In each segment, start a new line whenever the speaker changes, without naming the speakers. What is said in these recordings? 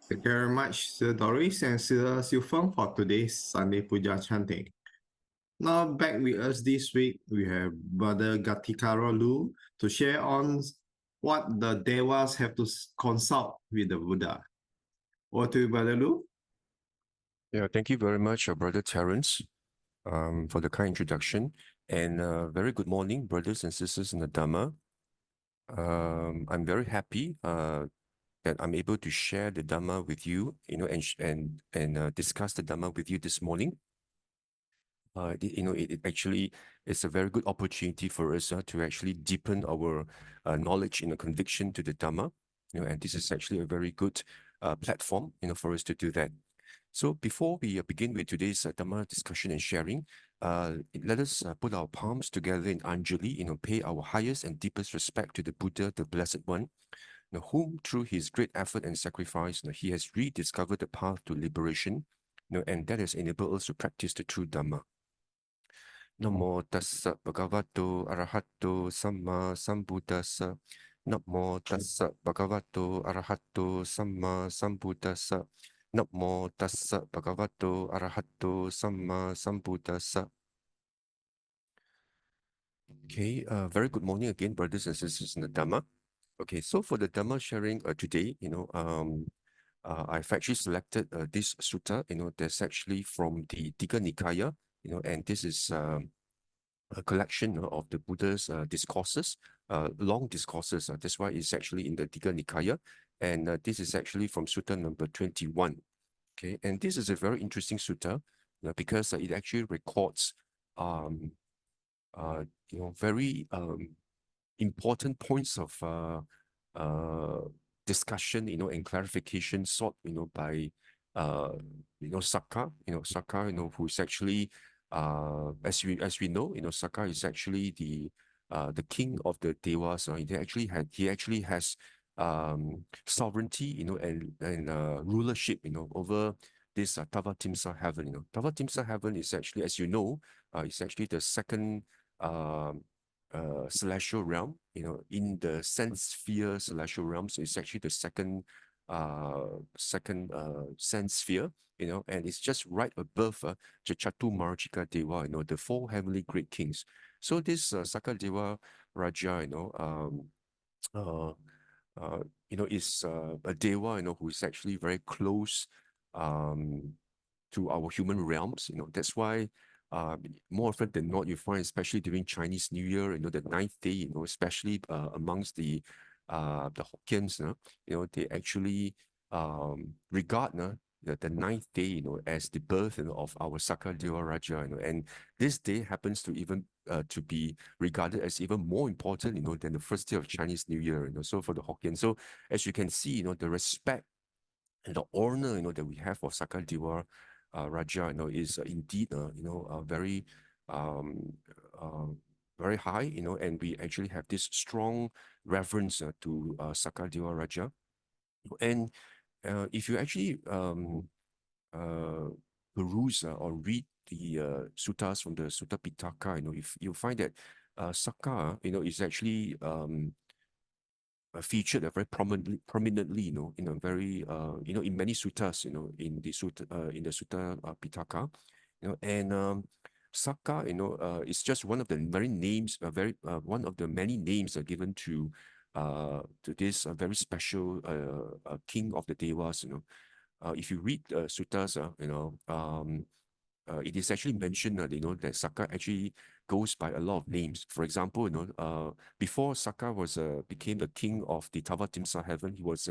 Thank you very much, Sir Doris and Sir Silfeng for today's Sunday Pūjā chanting. Now back with us this week, we have Brother Ghatikara Loo to share on what the Devas have to consult with the Buddha. Over to you, Brother Loo.
Yeah, thank you very much, Brother Terence, for the kind introduction. And very good morning, brothers and sisters in the Dhamma. I'm very happy that I'm able to share the Dhamma with you, and discuss the Dhamma with you this morning. It actually is a very good opportunity for us to actually deepen our knowledge and conviction to the Dhamma. And this is actually a very good platform, for us to do that. So before we begin with today's Dhamma discussion and sharing, let us put our palms together in Anjali, pay our highest and deepest respect to the Buddha, the Blessed One, whom through his great effort and sacrifice, he has rediscovered the path to liberation, and that has enabled us to practice the true Dhamma. Namo tassa bhagavato arahato samma sambuddhassa. Namo tassa bhagavato arahato samma sambuddhassa. Namo tassa bhagavato arahato samma sambuddhassa. Okay, very good morning again, brothers and sisters in the Dhamma. Okay, so for the Dhamma sharing today, I've actually selected this sutta, that's actually from the Digha Nikaya, and this is a collection of the Buddha's discourses, long discourses. That's why it's actually in the Digha Nikaya, and this is actually from Sutta number 21. Okay, and this is a very interesting sutta because it actually records, very important points of discussion, and clarification sought, by Sakka, Sakka, who is actually, as we know, Sakka is actually the king of the Devas. He actually has sovereignty, and rulership, over this Tavatimsa heaven. Tavatimsa heaven is actually, as you know, is actually the second celestial realm, in the sense sphere celestial realm. So it's actually the second sense sphere, and it's just right above Chatu Marjika Deva, the four heavenly great kings. So this Sakka Deva Raja, is a Deva, who is actually very close to our human realms. That's why more often than not, you find, especially during Chinese New Year, the ninth day, especially amongst the Hokkiens, they actually regard the ninth day, as the birth of our Sakka Deva Raja, and this day happens to even to be regarded as even more important, than the first day of Chinese New Year, so for the Hokkien. So as you can see, the respect and the honor, that we have for Sakka Deva Raja, is indeed, very, very high, and we actually have this strong reverence to Sakka Deva Raja. And if you actually peruse or read the suttas from the Sutta Pitaka, if you find that Sakka, is actually featured very prominently, in a very, in many suttas, in the Sutta Pitaka, and Sakka, is just one of the very names, one of the many names given to this very special king of the Devas. If you read suttas, it is actually mentioned, that Sakka actually goes by a lot of names. For example, before Sakka became the king of the Tavatimsa heaven, he was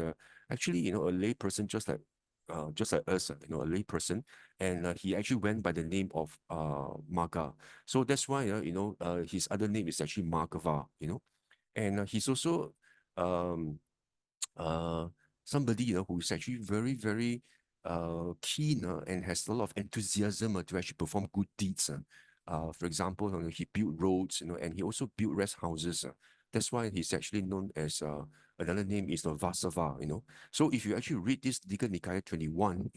actually, a lay person, just like us, a lay person, and he actually went by the name of Magga. So that's why, his other name is actually Margava, and he's also somebody, who is actually very, very keen and has a lot of enthusiasm to actually perform good deeds. For example, he built roads, and he also built rest houses. That's why he's actually known as another name is Vasava. So if you actually read this Digha Nikaya 21,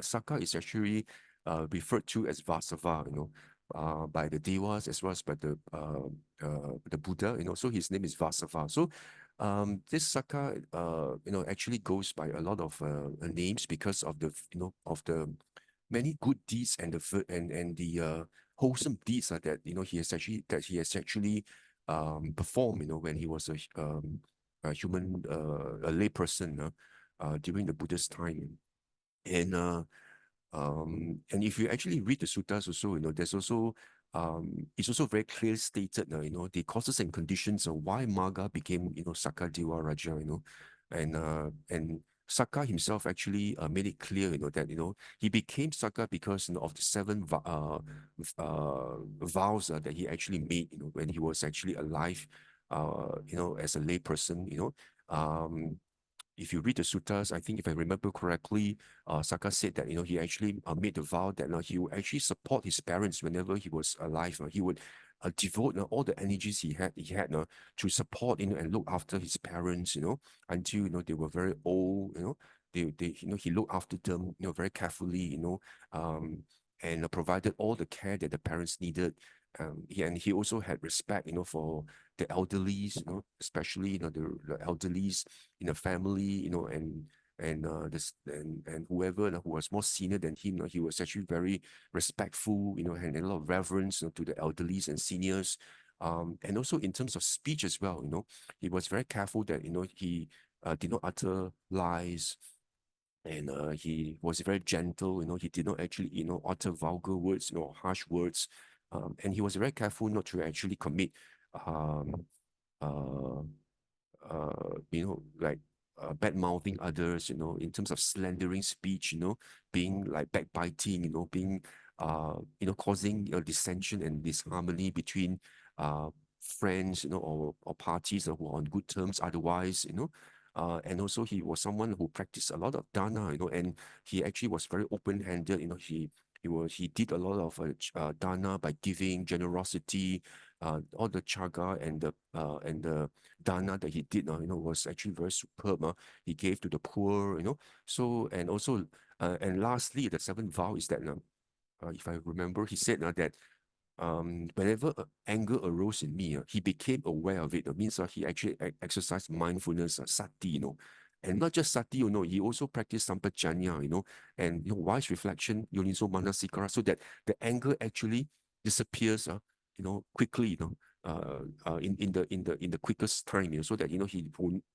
Sakka is actually referred to as Vasava, by the Devas as well as by the Buddha. So his name is Vasava. So This Sakka, actually goes by a lot of names because of the, of the many good deeds and the wholesome deeds that he has actually performed, when he was a human, a lay person during the Buddha's time. And and if you actually read the suttas also, there's also it's also very clearly stated, the causes and conditions of why Magha became, Sakka Dewa Raja, and Sakka himself actually made it clear, that he became Sakka because, of the seven vows that he actually made, when he was actually alive, as a lay person, um, if you read the suttas, I think if I remember correctly, Sakka said that he actually made the vow that he would actually support his parents whenever he was alive. He would devote all the energies he had to support and look after his parents, until they were very old. They he looked after them very carefully, and provided all the care that the parents needed. And he also had respect, for the elderlies, especially the elderlies in the family, and whoever who was more senior than him, he was actually very respectful, and a lot of reverence to the elderlies and seniors. And also in terms of speech as well, he was very careful that he did not utter lies, and he was very gentle. He did not actually utter vulgar words, harsh words, and he was very careful not to actually commit um uh like bad mouthing others, in terms of slandering speech, being like backbiting, being causing dissension and disharmony between friends, or parties who are on good terms otherwise, and also he was someone who practiced a lot of dana, and he actually was very open-handed. He did a lot of dana by giving generosity, all the chaga and the dana that he did, was actually very superb. He gave to the poor, So, and also, and lastly, the seventh vow is that, if I remember, he said that whenever anger arose in me, he became aware of it. It means he actually exercised mindfulness, sati, and not just sati, he also practiced sampajanya, and wise reflection, yoniso manasikara, so that the anger actually disappears, quickly, in the quickest time, so that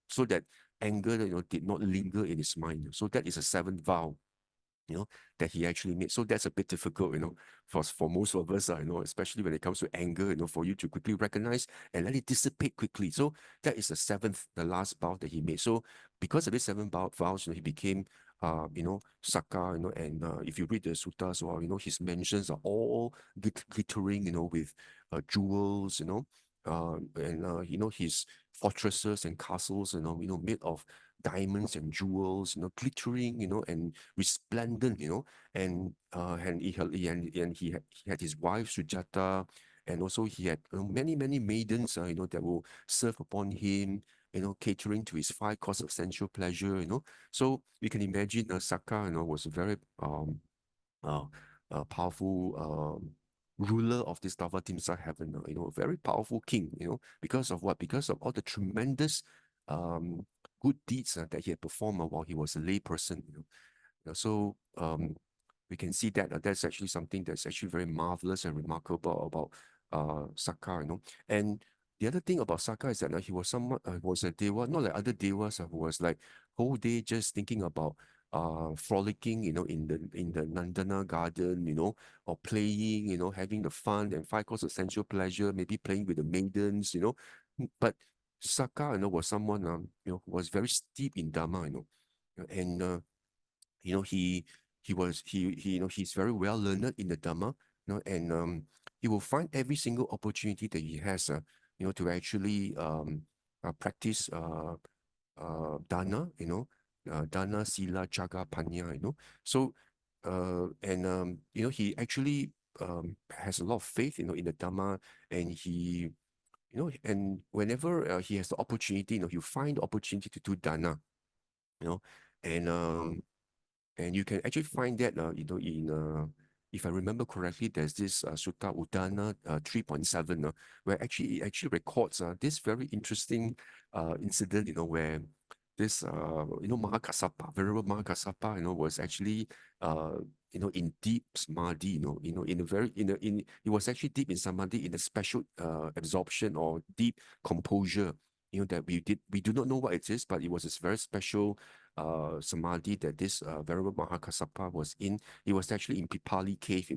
so that anger, did not linger in his mind. So that is a seventh vow, that he actually made. So that's a bit difficult, for most of us, especially when it comes to anger, for you to quickly recognize and let it dissipate quickly. So that is the seventh, the last vow that he made. So because of these seven vows, he became, Sakka, and if you read the suttas, well, his mentions are all glittering, with jewels, and his fortresses and castles, made of diamonds and jewels, glittering, and resplendent, and he had his wife Sujata, and also he had many maidens, that will serve upon him, catering to his five course of sensual pleasure, So you can imagine, Sakka, was a very powerful ruler of this Davatimsa heaven, a very powerful king, because of what? Because of all the tremendous good deeds that he had performed while he was a lay person. So we can see that that's actually something that's actually very marvelous and remarkable about Sakka, And the other thing about Sakka is that he was somewhat was a deva, not like other devas who was like whole day just thinking about frolicking, in the Nandana garden, or playing, having the fun and five course of sensual pleasure, maybe playing with the maidens, But Sakka, was someone who was very steep in Dhamma, and he's very well learned in the Dhamma, and he will find every single opportunity that he has, to actually practice dana, dana, sila, jaga, panya, So, and he actually has a lot of faith, in the Dhamma, and he, and whenever he has the opportunity, he'll find the opportunity to do dana, you know, and you can actually find that, if I remember correctly, there's this Sutta Udana 3.7, where actually it actually records this very interesting incident, where this Mahakassapa, Venerable Mahakassapa, was actually in deep samadhi, in a very it was actually deep in samadhi, in a special absorption or deep composure, that we do not know what it is, but it was this very special samadhi that this Venerable Mahakassapa was in. He was actually in Pipali cave,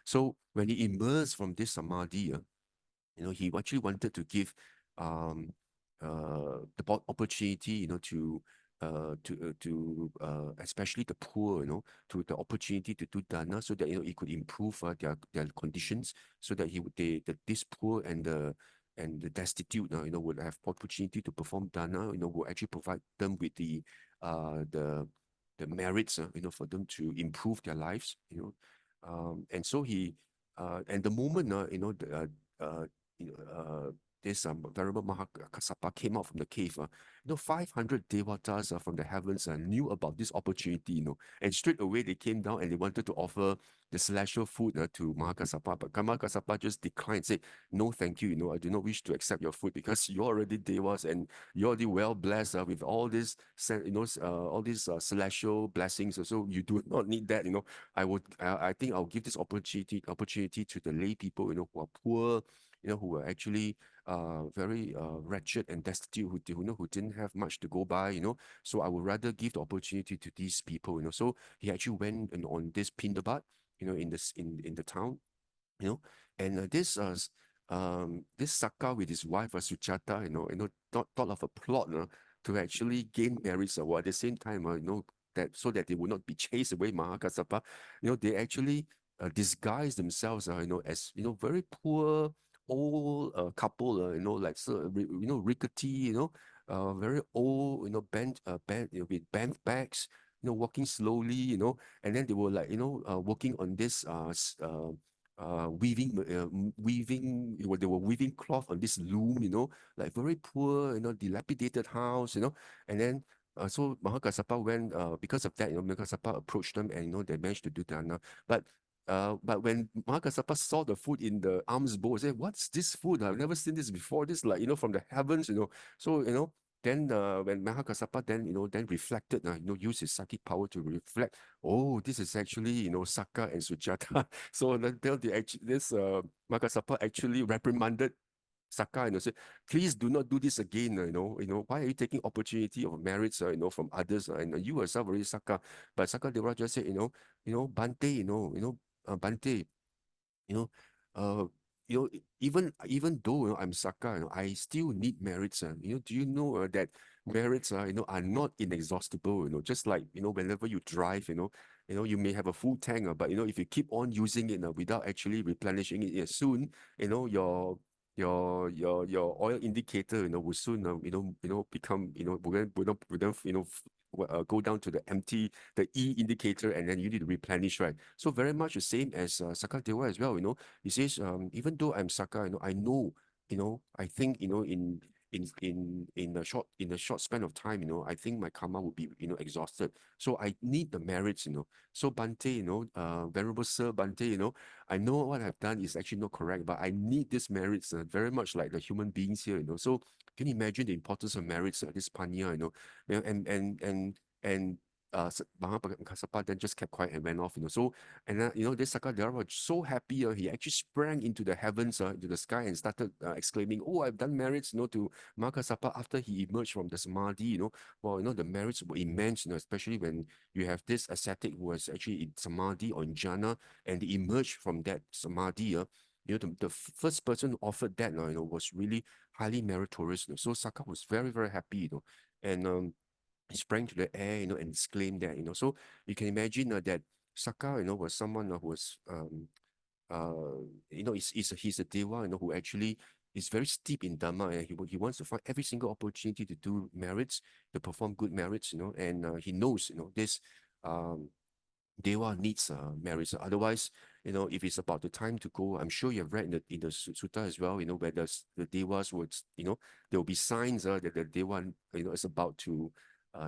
So when he emerged from this samadhi, he actually wanted to give um the opportunity, to especially the poor, to the opportunity to do dana, so that it could improve their conditions, so that this poor and the destitute, would have opportunity to perform dana, will actually provide them with the merits, for them to improve their lives, and so and the moment, this Venerable Mahakassapa came out from the cave, 500 devatas from the heavens knew about this opportunity, and straight away they came down and they wanted to offer the celestial food to Mahakassapa, but Mahakassapa just declined, said, no, thank you, I do not wish to accept your food because you're already devas and you're already well blessed with all this, all these celestial blessings, so you do not need that, I think I'll give this opportunity to the lay people, who are poor, who were actually very wretched and destitute, who didn't have much to go by, So I would rather give the opportunity to these people, So he actually went on this pindabat, in the town, and this Sakka with his wife Suchata, thought of a plot to actually gain merits, while at the same time, that so that they would not be chased away Mahakassapa, they actually disguise themselves, as very poor old couple, like so, rickety, very old, bent, with bent backs, walking slowly, and then they were like, working on this weaving, they were weaving cloth on this loom, like very poor, dilapidated house, and then so Mahakassapa went, because of that, Mahakassapa approached them and, they managed to do dana. But when Mahakassapa saw the food in the alms bowl, he said, what's this food? I've never seen this before. This, like, from the heavens, So, then when Mahakassapa then reflected, used his psychic power to reflect, oh, this is actually, Sakka and Sujata. So then this Mahakassapa actually reprimanded Sakka, said, please do not do this again, why are you taking opportunity of merits, from others, and you yourself already Sakka. But Sakka Devara just said, Bante, Bante, you know, uh, even though, I'm Sakka, I still need merits. Do you know that merits, are not inexhaustible, just like, whenever you drive, you may have a full tank, but, if you keep on using it without actually replenishing it, soon, your oil indicator, will soon, become, go down to the empty, the E indicator, and then you need to replenish, right? So very much the same as Sakka Dewa as well, He says, even though I'm Sakka, I know, I think, in a short span of time, I think my karma would be, exhausted. So I need the merits, So Bante, Venerable Sir Bante, I know what I've done is actually not correct, but I need these merits, very much like the human beings here, So can you imagine the importance of merits, this panya, and Mahakassapa then just kept quiet and went off, So, and this Sakadara was so happy, he actually sprang into the heavens, into the sky, and started exclaiming, oh, I've done merits, to Mahakassapa after he emerged from the samadhi, Well, the merits were immense, especially when you have this ascetic who was actually in samadhi or in jhana, and he emerged from that samadhi, the first person who offered that, was really highly meritorious. So Sakka was very, very happy, and he sprang to the air, and exclaimed that, So you can imagine that Sakka, was someone who was, he's a deva, who actually is very steep in Dhamma, and he wants to find every single opportunity to do merits, to perform good merits, and he knows, this Dewa needs merits. Otherwise, if it's about the time to go, I'm sure you've read in the sutta as well, where the Devas would, there will be signs that the Dewa, is about to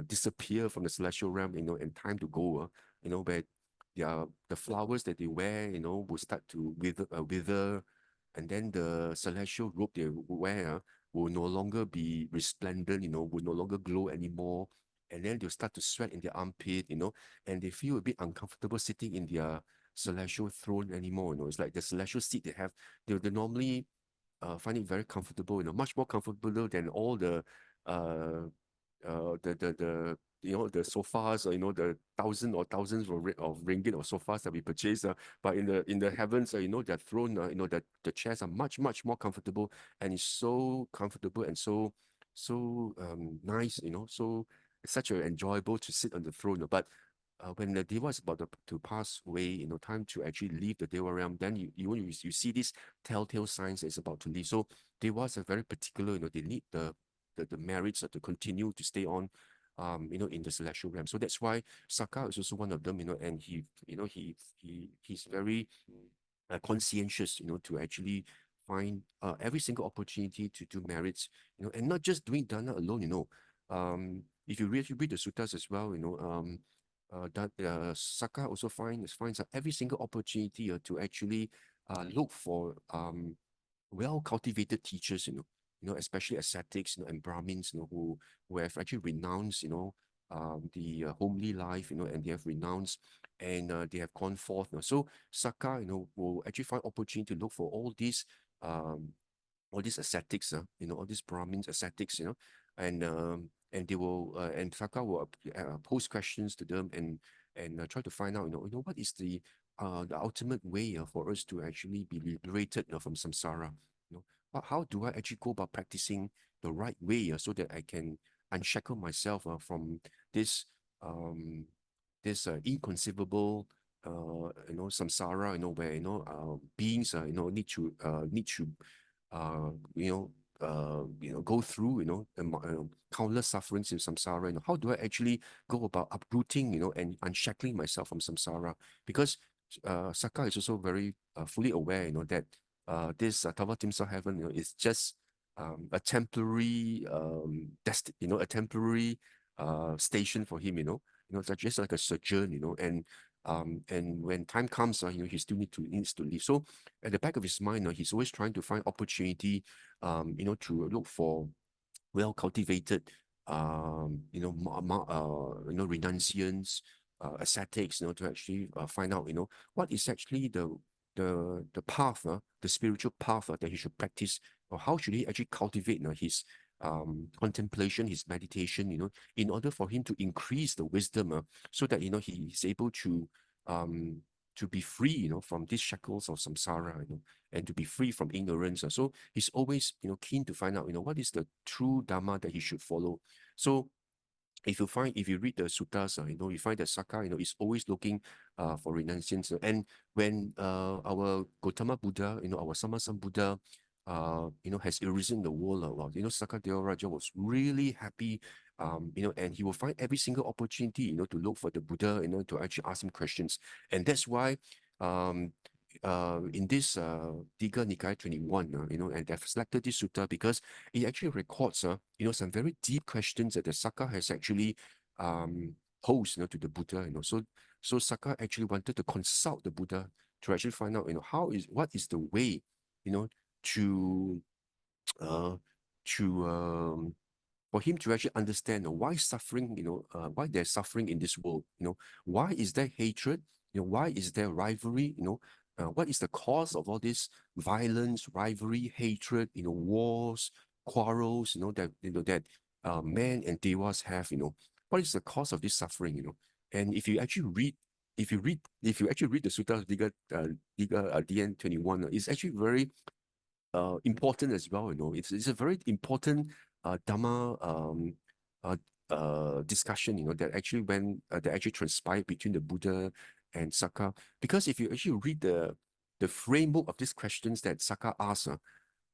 disappear from the celestial realm, and time to go, where the flowers that they wear, will start to wither, and then the celestial robe they wear will no longer be resplendent, will no longer glow anymore. And then they'll start to sweat in their armpit, and they feel a bit uncomfortable sitting in their celestial throne anymore. It's like the celestial seat they have, they normally find it very comfortable, much more comfortable than all the uh the the sofas, or the thousands of ringgit of sofas that we purchase, but in the heavens, their throne, that the chairs are much more comfortable, and it's so comfortable and so nice, so it's such a enjoyable to sit on the throne. But when the Deva is about to pass away, time to actually leave the Deva realm, then you see these telltale signs that it's about to leave. So Devas are very particular, they need the merits to continue to stay on, in the celestial realm. So that's why Sakka is also one of them, and he's very conscientious, to actually find every single opportunity to do merits, and not just doing dana alone, if you read the suttas as well, that Sakka also finds every single opportunity to actually look for well cultivated teachers, especially ascetics, and Brahmins, who have actually renounced, the homely life, and they have renounced, and they have gone forth. So Sakka, will actually find opportunity to look for all these ascetics, all these Brahmins, ascetics, and they will, and Sakka will pose questions to them, and try to find out, what is the ultimate way for us to actually be liberated from samsara. How do I actually go about practicing the right way, so that I can unshackle myself from this inconceivable samsara, where beings need to go through countless sufferings in samsara. How do I actually go about uprooting, and unshackling myself from samsara? Because Sakka is also very fully aware, that this Tawa Timsa heaven, is just a temporary a temporary station for him, it's just like a sojourn, and when time comes, he still needs to leave. So at the back of his mind, he's always trying to find opportunity, to look for well cultivated, renunciants, ascetics, to actually find out, what is actually the path, the spiritual path that he should practice, or how should he actually cultivate his contemplation, his meditation, in order for him to increase the wisdom, so that he is able to be free, from these shackles of samsara, and to be free from ignorance. So he's always, keen to find out, what is the true Dhamma that he should follow. So if you read the suttas, you find that Sakka, is always looking for renunciants. And when our Gautama Buddha, our Sammasambuddha Buddha, has arisen the world, Sakka Deva Raja was really happy, and he will find every single opportunity, to look for the Buddha, to actually ask him questions. And that's why in this Digha Nikaya 21, and they've selected this sutta because it actually records, some very deep questions that the Sakka has actually posed, to the Buddha, So Sakka actually wanted to consult the Buddha to actually find out, what is the way, to uh, for him to actually understand why suffering, why there's suffering in this world, why is there hatred, why is there rivalry, what is the cause of all this violence, rivalry, hatred, wars, quarrels, that men and devas have, what is the cause of this suffering, and if you actually read if you actually read the Sutta Digha DN21, it's actually very important as well. It's a very important Dhamma discussion, that actually transpired between the Buddha and Sakka. Because if you actually read the framework of these questions that Sakka asks,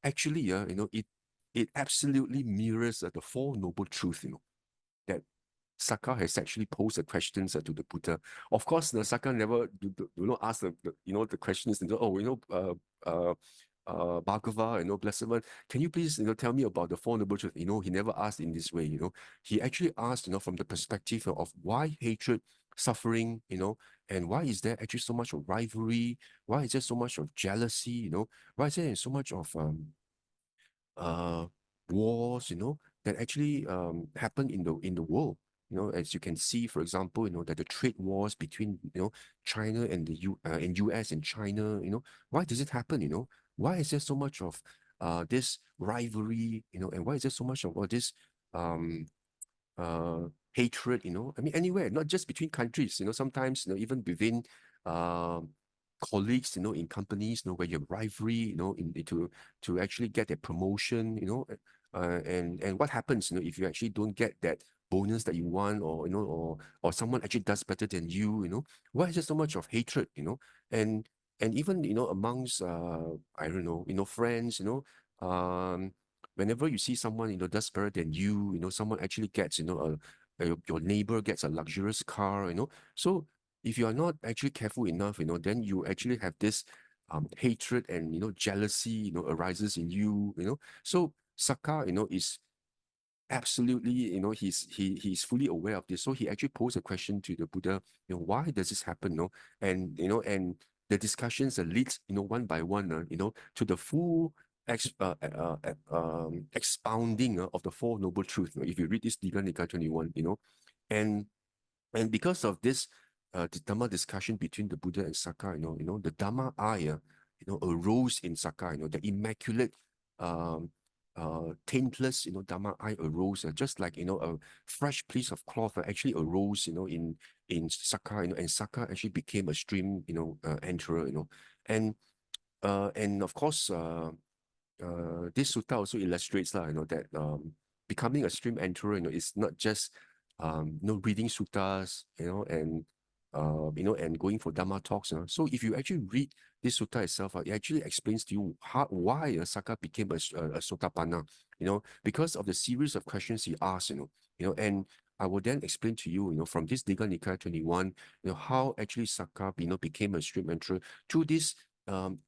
actually, it absolutely mirrors the Four Noble Truths, that Sakka has actually posed the questions to the Buddha. Of course, the Sakka never do not ask the questions, Bhagava, Blessed One, can you please, tell me about the Four Noble Truths? He never asked in this way, He actually asked, from the perspective of why hatred suffering, and why is there actually so much of rivalry? Why is there so much of jealousy? Why is there so much of uh, wars, that actually happen in the world. As you can see, for example, that the trade wars between China and and US and China, why does it happen? Why is there so much of this rivalry? And why is there so much of all this um hatred? I mean, anywhere, not just between countries. Sometimes even within um colleagues, in companies, where you have rivalry, to actually get a promotion, and what happens, if you actually don't get that bonus that you want, or or someone actually does better than you, why is there so much of hatred, and even amongst I don't know, friends, whenever you see someone does better than you, someone actually gets your neighbor gets a luxurious car, so if you are not actually careful enough, then you actually have this hatred and jealousy, arises in you, So Sakka, is absolutely, he's fully aware of this. So he actually posed a question to the Buddha, why does this happen? And and the discussions leads, one by one, to the full expounding of the Four Noble Truths. If you read this Digha Nikaya 21, and because of this, the Dhamma discussion between the Buddha and Sakka, the Dhamma eye, arose in Sakka, the immaculate, taintless, Dhamma eye arose, just like, a fresh piece of cloth actually arose, in Sakka, and Sakka actually became a stream, enterer, and of course, this sutta also illustrates that becoming a stream enterer, is not just reading suttas, and going for Dhamma talks. So if you actually read this sutta itself, it actually explains to you why Sakka became a Sotapanna, because of the series of questions he asked, and I will then explain to you, from this Digha Nikaya 21, how actually Sakka, became a stream enterer through this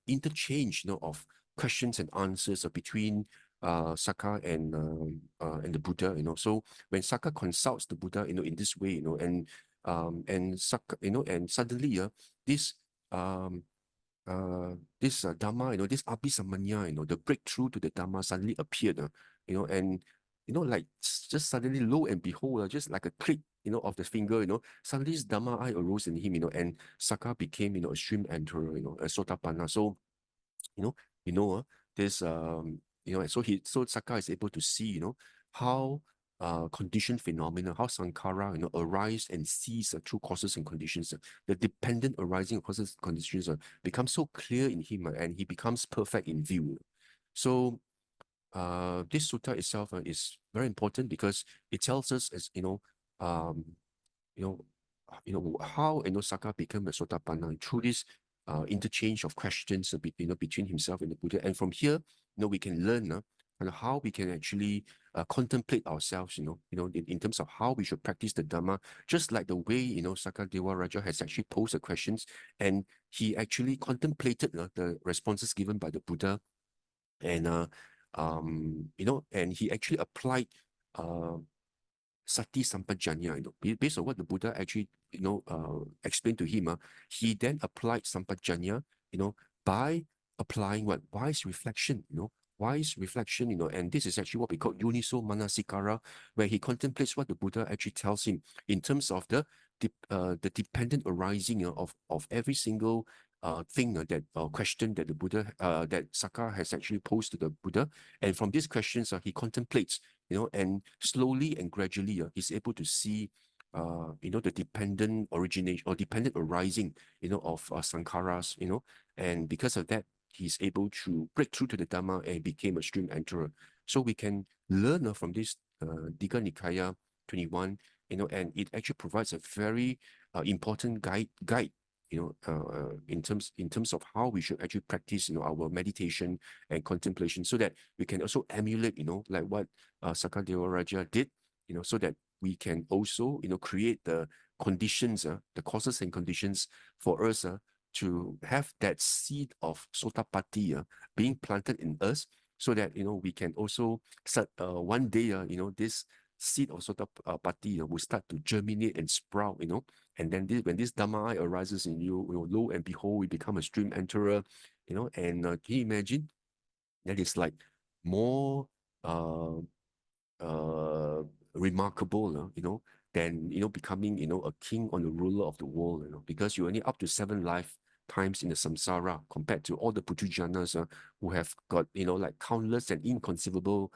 interchange, of questions and answers between Sakka and the Buddha. So when Sakka consults the Buddha, in this way, and Sakka, and suddenly, this Dhamma, this Abhisamanya, the breakthrough to the Dhamma suddenly appeared, and like just suddenly, lo and behold, just like a click, of the finger, suddenly this Dhamma eye arose in him, and Sakka became, a stream enterer, a Sotapanna. So you know, this so Sakka is able to see, how conditioned phenomena, how sankhara, arise and cease through causes and conditions. The dependent arising of causes and conditions become so clear in him, and he becomes perfect in view. So this sutta itself is very important because it tells us, as um, you know, how Sakka became a Sotapanna through this interchange of questions between himself and the Buddha. And from here, we can learn how we can actually contemplate ourselves, in terms of how we should practice the Dhamma, just like the way, Sakka Dewa Raja has actually posed the questions, and he actually contemplated the responses given by the Buddha, and and he actually applied Sati Sampajanya, based on what the Buddha actually, explained to him, he then applied Sampajanya, by applying what? Wise reflection, wise reflection, and this is actually what we call Yuniso Manasikara, where he contemplates what the Buddha actually tells him in terms of the dependent arising of every single thing, that question that the Buddha, that Sakka has actually posed to the Buddha. And from these questions, he contemplates, and slowly and gradually, he's able to see, the dependent origination or dependent arising, of sankharas, and because of that, he's able to break through to the Dhamma and became a stream enterer. So we can learn from this Digha Nikaya 21, and it actually provides a very important guide, in terms of how we should actually practice, our meditation and contemplation, so that we can also emulate, like what Sakka Dewa Raja did, so that we can also, create the conditions, the causes and conditions for us to have that seed of Sotapatti being planted in us, so that we can also start one day, this seed of Sotapati will start to germinate and sprout, and then when this Dhamma arises in you, lo and behold, we become a stream enterer, and can you imagine? That is like more uh, remarkable, than, becoming, a king or the ruler of the world, because you're only up to 7 lifetimes in the samsara compared to all the putujanas who have got, like countless and inconceivable,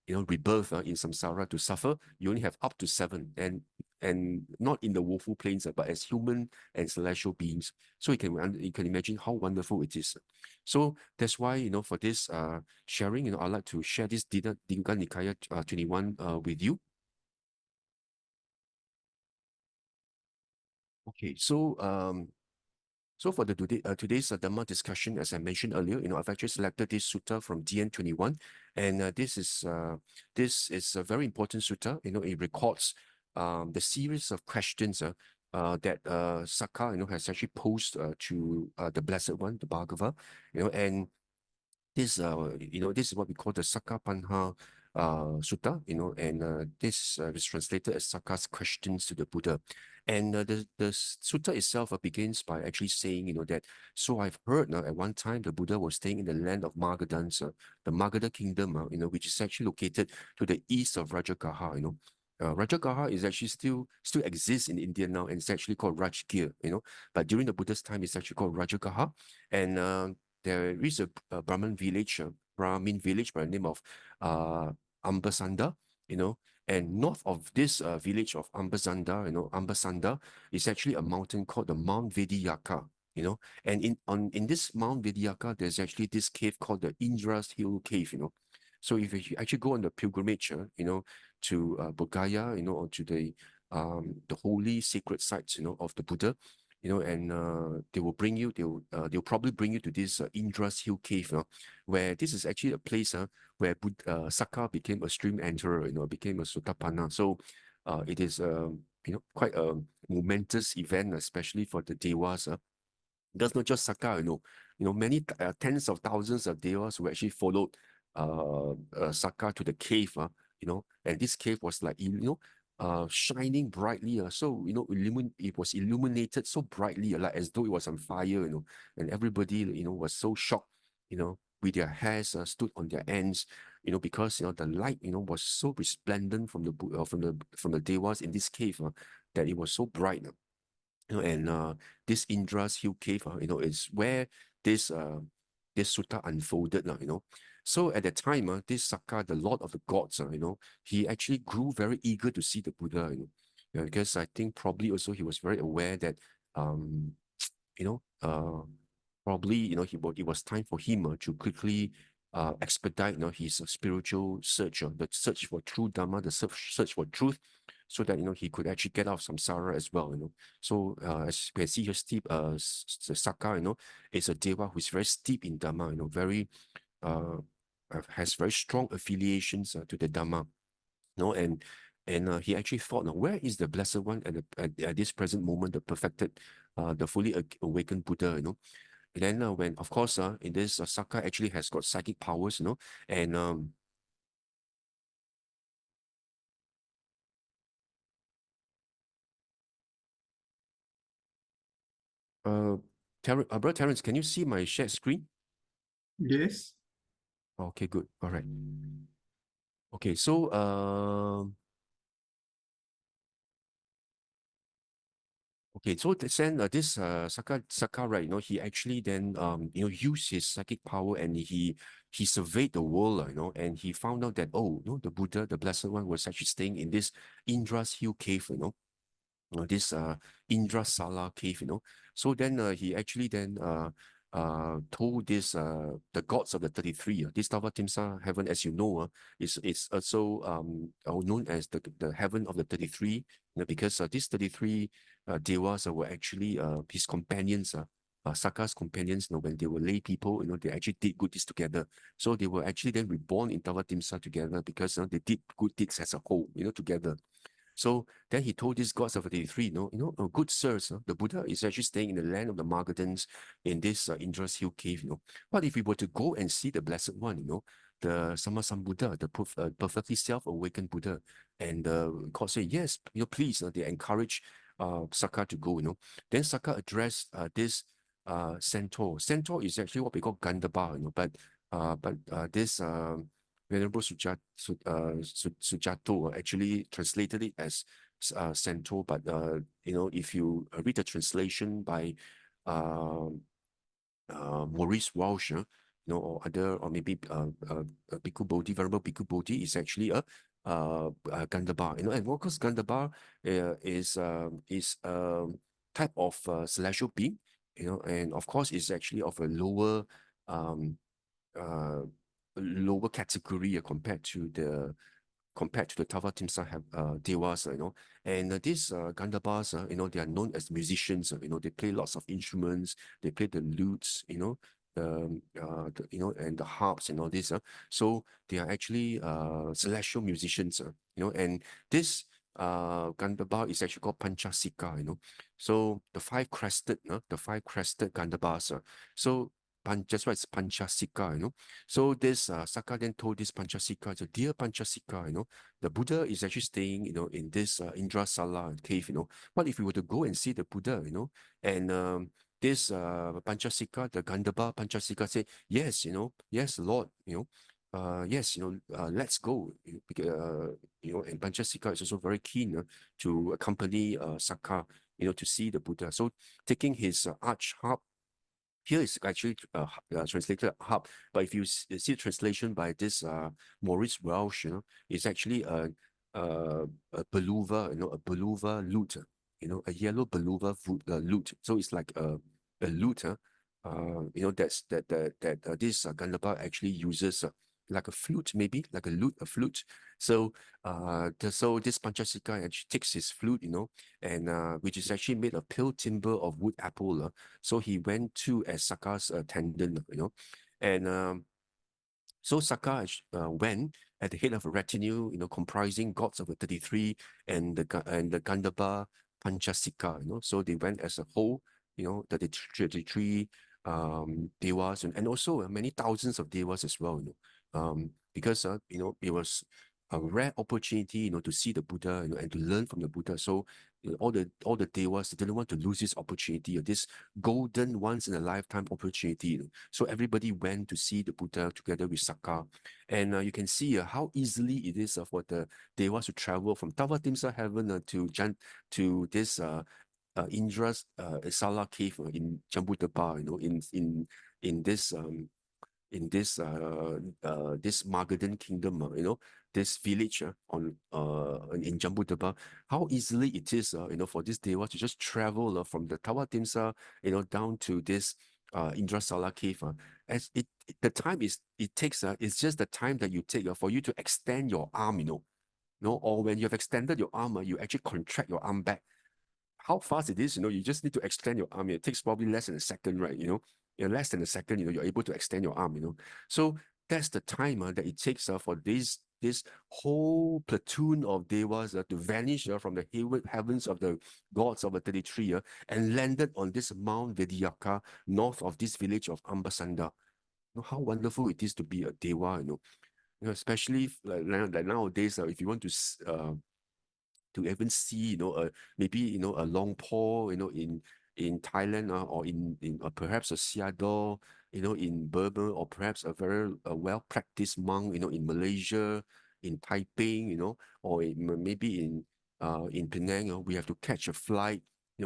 rebirth in samsara to suffer. You only have up to 7, and not in the woeful planes, but as human and celestial beings. So you can imagine how wonderful it is. So that's why, for this sharing, I'd like to share this Digha Nikaya 21 with you. Okay, so for the today's Dhamma discussion, as I mentioned earlier, I've actually selected this sutta from DN21, and this is a very important sutta. It records the series of questions that Sakka, has actually posed to the Blessed One, the Bhagava, and this this is what we call the Sakka Panha Sutta, and this is translated as Sakka's questions to the Buddha. And the sutta itself begins by actually saying, that, so I've heard at one time the Buddha was staying in the land of Magadhans, the Magadha kingdom, which is actually located to the east of Rajagaha, Rajagaha is actually still exists in India now, and it's actually called Rajgir, but during the Buddha's time, it's actually called Rajagaha, and there is a Brahmin village by the name of Ambasanda, and north of this village of Ambasanda, Ambasanda is actually a mountain called the Mount Vediyaka, and in this Mount Vediyaka, there's actually this cave called the Indra's Hill Cave, So if you actually go on the pilgrimage, to Bodh Gaya, or to the holy sacred sites, of the Buddha, and they will bring you, they'll probably bring you to this Indra's Hill Cave, where this is actually a place where Sakka became a stream enterer, became a Sotapanna. So it is, quite a momentous event, especially for the Devas. Because not just Sakka, many tens of thousands of Devas who actually followed Sakka to the cave, and this cave was like, shining brightly. So, it was illuminated so brightly, like as though it was on fire, and everybody, was so shocked, with their hairs stood on their ends, because, the light, was so resplendent from the Devas in this cave, that it was so bright. And this Indra's Hill Cave, is where this sutta unfolded, So at that time, this Sakka, the Lord of the Gods, he actually grew very eager to see the Buddha, because I think probably also he was very aware that, probably, it was time for him to quickly expedite, his spiritual search, the search for true Dhamma, the search for truth, so that, he could actually get out of samsara as well, So as you can see here, steep, Sakka, is a Deva who is very steep in Dhamma, very, has very strong affiliations to the Dhamma, and he actually thought, where is the Blessed One at this present moment, the perfected, the fully awakened Buddha, And then when, of course, in this Sakka actually has got psychic powers, and Brother Terence, can you see my shared screen?
Yes.
Okay, good. All right. Okay, so okay, so then this Sakka, right, he actually then used his psychic power, and he surveyed the world, and he found out that, oh, the Buddha, the Blessed One, was actually staying in this Indra's Hill Cave, this Indra Sala cave, So then he actually then told this the gods of the 33, this Tavatimsa heaven, as you know, is also known as the heaven of the 33, because these 33 devas were actually his companions, Sakka's companions, when they were lay people, they actually did good deeds together. So they were actually then reborn in Tavatimsa together, because they did good deeds as a whole, together. So then he told these gods of the 33, good sirs, the Buddha is actually staying in the land of the Magadhans in this Indra's Hill Cave, What if we were to go and see the Blessed One, the Sammasambuddha, the perfectly self-awakened Buddha. And God said, yes, please. They encourage Sakka to go. Then Sakka addressed this centaur. Centaur is actually what we call Gandhaba. But this Venerable Sujato actually translated it as centaur. But if you read the translation by Maurice Walsh, or other, or maybe Bhikkhu Bodhi, Venerable Bhikkhu Bodhi is actually a Gandhaba, and of course Gandhaba is type of celestial being, and of course it's actually of a lower lower category compared to the Tavatimsa Devas, and these Gandhabas, they are known as musicians. They play lots of instruments. They play the lutes, and the harps and all this. So they are actually celestial musicians. And this Gandhaba is actually called Panchasika. So the five crested Gandhabas. So that's why it's Panchasika. So this Sakka then told this Panchasika, dear Panchasika, the Buddha is actually staying, in this Indrasala cave. What if we were to go and see the Buddha, and this Panchasika, the Gandhaba Panchasika said, yes, yes, Lord, yes, let's go. And Panchasika is also very keen to accompany Sakka, to see the Buddha. So taking his arch harp. Here is actually translated harp, but if you see the translation by this Maurice Welsh, it's actually a beluva, a beluva lute, a yellow beluva lute. So it's like a lute, that's that this Gandhapa actually uses like a flute, maybe like a flute. So so this Panchasika actually takes his flute, and which is actually made of pale timber of wood apple. So he went to as Sakka's attendant, and so Sakka went at the head of a retinue, comprising gods of the 33 and the Gandhapa Panchasika, So they went as a whole, the 33 devas, and also many thousands of devas as well, because it was a rare opportunity, to see the Buddha, and to learn from the Buddha. So all the devas didn't want to lose this opportunity, or this golden once in a lifetime opportunity. So everybody went to see the Buddha together with Sakka, and you can see how easily it is for the devas to travel from Tavatimsa heaven to this Indra's Sala cave in Jambudapa, in this this Magadhan kingdom, this village in Jambudapa, how easily it is, for this Deva to just travel from the Tawatimsa, down to this Indrasala cave. As the time it takes, it's just the time that you take for you to extend your arm, or when you have extended your arm, you actually contract your arm back. How fast it is, you just need to extend your arm. It takes probably less than a second, right? In less than a second, you're able to extend your arm. So that's the time that it takes for this whole platoon of devas to vanish from the heavens of the gods of the 33 and landed on this Mount Vidyaka north of this village of Ambasanda. How wonderful it is to be a deva, especially like nowadays, if you want to even see, maybe, a long pole, in Thailand, or in perhaps a Siador, in Burma, or perhaps a very well-practiced monk, in Malaysia, in Taipei, or maybe in Penang, we have to catch a flight,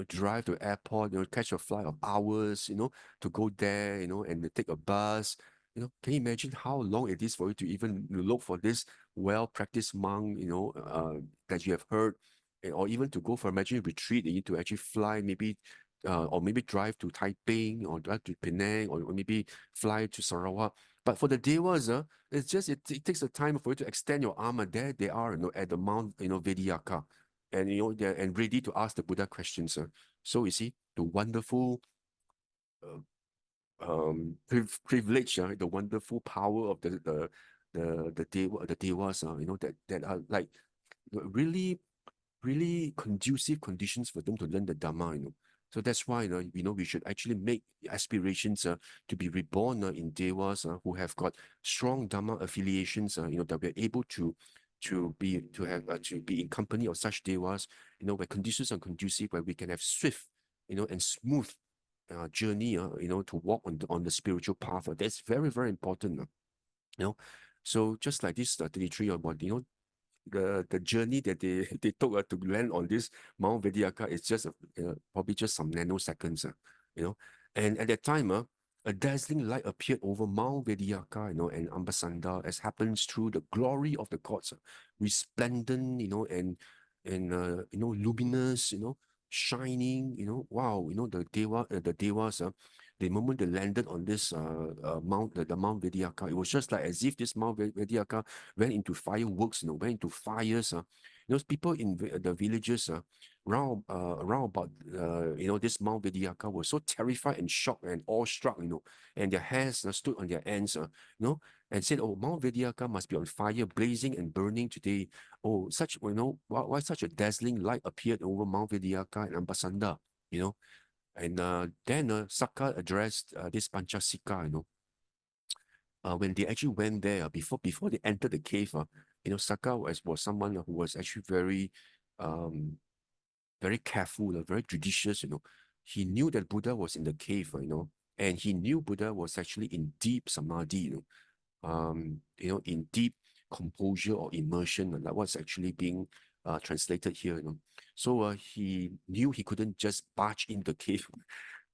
drive to airport, catch a flight of hours, to go there, and take a bus. Can you imagine how long it is for you to even look for this well-practiced monk, that you have heard, or even to go for a meditation retreat, you need to actually fly, maybe, or maybe drive to Taipei, or drive to Penang, or maybe fly to Sarawak. But for the devas, it's just it takes a time for you to extend your arm. There they are, at the Mount, Vidyaka, and they're and ready to ask the Buddha questions. So you see the wonderful privilege, the wonderful power of the devas, that are like really conducive conditions for them to learn the Dhamma, So that's why, we should actually make aspirations to be reborn in Devas who have got strong Dhamma affiliations, that we're able to be in company of such Devas, where conditions are conducive, where we can have swift, and smooth journey, to walk on the spiritual path. That's very, very important. So just like this 33 or what, the journey that they took to land on this Mount Vidyaka is just probably just some nanoseconds, and at that time, a dazzling light appeared over Mount Vidyaka, and Ambasanda, as happens through the glory of the gods, resplendent, and luminous, shining, wow, the devas, the moment they landed on this Mount, the Mount Vidyaka, it was just like as if this Mount Vidyaka went into fireworks, went into fires. People in the villages around about this Mount Vidyaka were so terrified and shocked and awestruck, and their hairs stood on their ends, and said, "Oh, Mount Vidyaka must be on fire, blazing and burning today. Oh, why such a dazzling light appeared over Mount Vidyaka and Ambasanda, And then Sakka addressed this Panchasika, when they actually went there, before they entered the cave, Sakka was someone who was actually very careful, very judicious, He knew that Buddha was in the cave, and he knew Buddha was actually in deep samadhi, in deep composure or immersion, like what's actually being translated here, So he knew he couldn't just barge in the cave,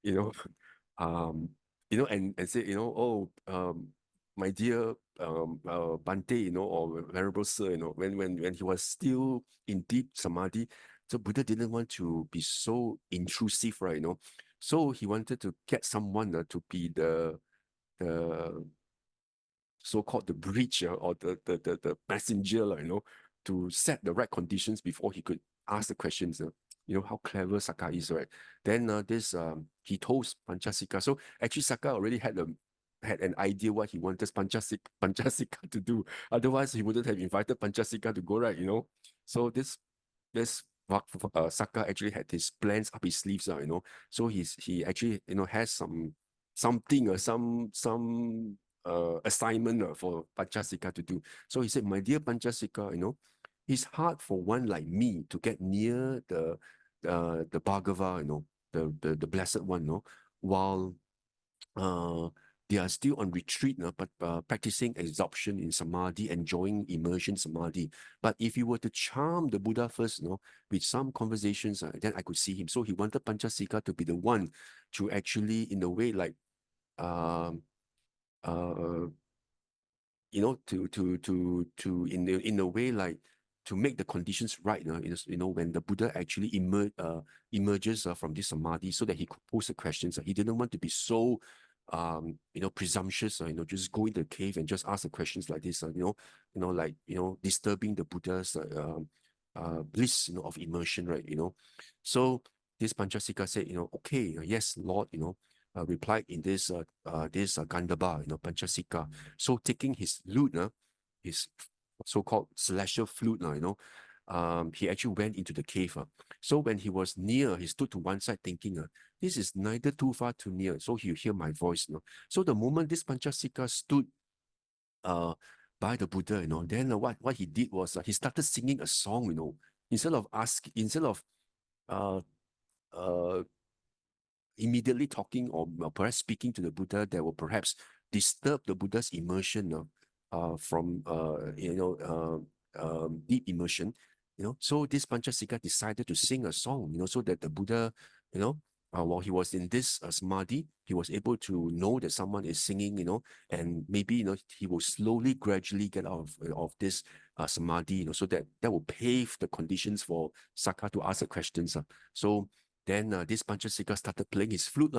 you know, and say, my dear Bante, or Venerable Sir, when he was still in deep samadhi, so Buddha didn't want to be so intrusive, right? So he wanted to get someone to be the so-called the bridge or the messenger, to set the right conditions before he could ask the questions. How clever Sakka is, right? Then he told Panchasika. So actually Sakka already had an idea what he wanted Panchasika to do. Otherwise, he wouldn't have invited Panchasika to go, right? So this Sakka actually had his plans up his sleeves, So he actually has something or some assignment for Panchasika to do. So he said, "My dear Panchasika, it's hard for one like me to get near the Bhagava, the blessed one, while they are still on retreat, but practicing absorption in samadhi, enjoying immersion samadhi. But if you were to charm the Buddha first, with some conversations, then I could see him." So he wanted Panchasika to be the one to actually, in a way, like um in a way, like to make the conditions right, when the Buddha actually emerges from this samadhi, so that he could pose the questions. He didn't want to be so presumptuous, just go in the cave and just ask the questions like this, disturbing the Buddha's bliss, of immersion, right? So this Panchasika said, "Okay, yes, Lord," replied in this Gandhaba, Panchasika. So taking his lute, his so-called celestial flute, he actually went into the cave. So when he was near, he stood to one side thinking, this is neither too far too near, so he'll hear my voice. So the moment this Panchasika stood by the Buddha, then what he did was he started singing a song, instead of uh, uh, immediately talking or perhaps speaking to the Buddha that will perhaps disturb the Buddha's immersion from deep immersion. So this Panchasika decided to sing a song, so that the Buddha, while he was in this samadhi, he was able to know that someone is singing, and maybe he will slowly, gradually get out of this samadhi, so that will pave the conditions for Sakka to ask the questions. So then this Panchasika started playing his flute,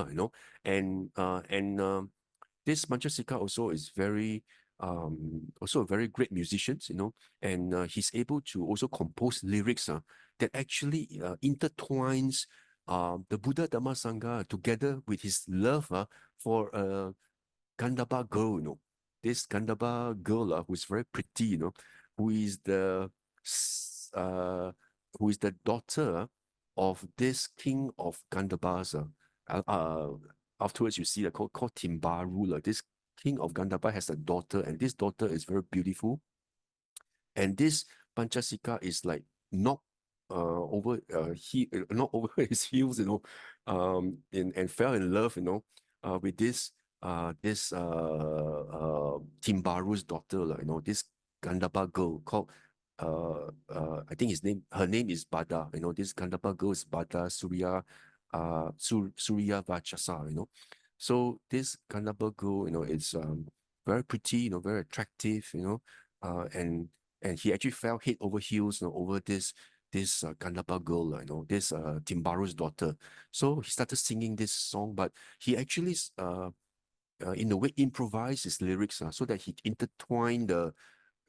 and this Panchasika also is also a very great musician, and he's able to also compose lyrics that actually intertwines the Buddha Dhamma Sangha together with his love for a Gandhaba girl, this Gandhaba girl who is very pretty, who is the s- uh, who is the daughter of this king of Gandhabas. Afterwards, you see the called Timbaru. This king of Gandhaba has a daughter, and this daughter is very beautiful. And this Panchasika is like knocked not over his heels, and fell in love, with this Timbaru's daughter, this Gandhaba girl called I think her name is Bada. This Gandhaba girl is Bada Surya Vachasa. So this Gandhaba girl, is very pretty, very attractive, and he actually fell head over heels, over this Gandhaba girl, this Timbaru's daughter. So he started singing this song, but he actually in a way improvised his lyrics, so that he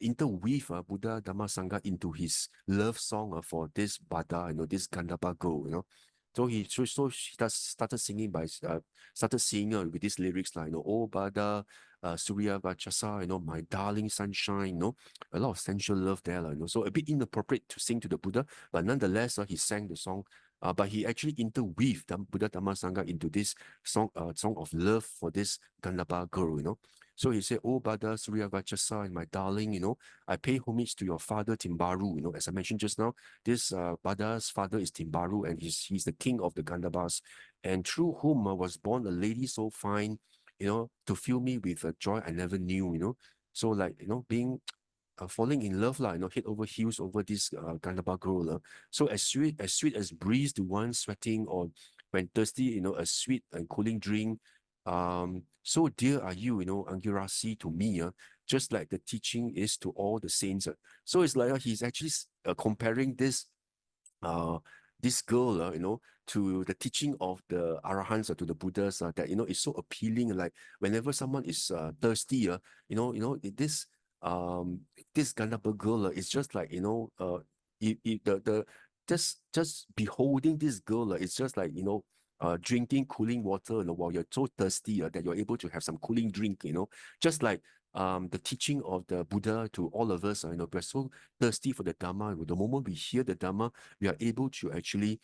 interweave Buddha Dhamma Sangha into his love song for this Bada, this Gandhaba girl. So he started singing with these lyrics like, oh Bada, Surya Vachasa, my darling sunshine, a lot of sensual love there, so a bit inappropriate to sing to the Buddha, but nonetheless, he sang the song. But he actually interweaved the Buddha Dhamma Sangha into this song of love for this Gandhaba girl, So he said, oh Bada Surya Vachasa, and my darling, I pay homage to your father Timbaru. As I mentioned just now, this Bada's father is Timbaru, and he's the king of the Gandhabas, and through whom was born a lady so fine, to fill me with a joy I never knew. So like, being falling in love, head over heels over this Gandhaba girl. So as sweet as breeze to one sweating, or when thirsty, a sweet and cooling drink. So dear are you, Angirasi to me, just like the teaching is to all the saints. So it's like he's actually comparing this girl, to the teaching of the Arahants, to the Buddhas, that, is so appealing. Like whenever someone is thirsty, this Gandhaba girl is just like, just beholding this girl, it's just like, drinking cooling water, while you're so thirsty, that you're able to have some cooling drink, just like the teaching of the Buddha to all of us. We're so thirsty for the Dhamma. The moment we hear the Dhamma, we are able to actually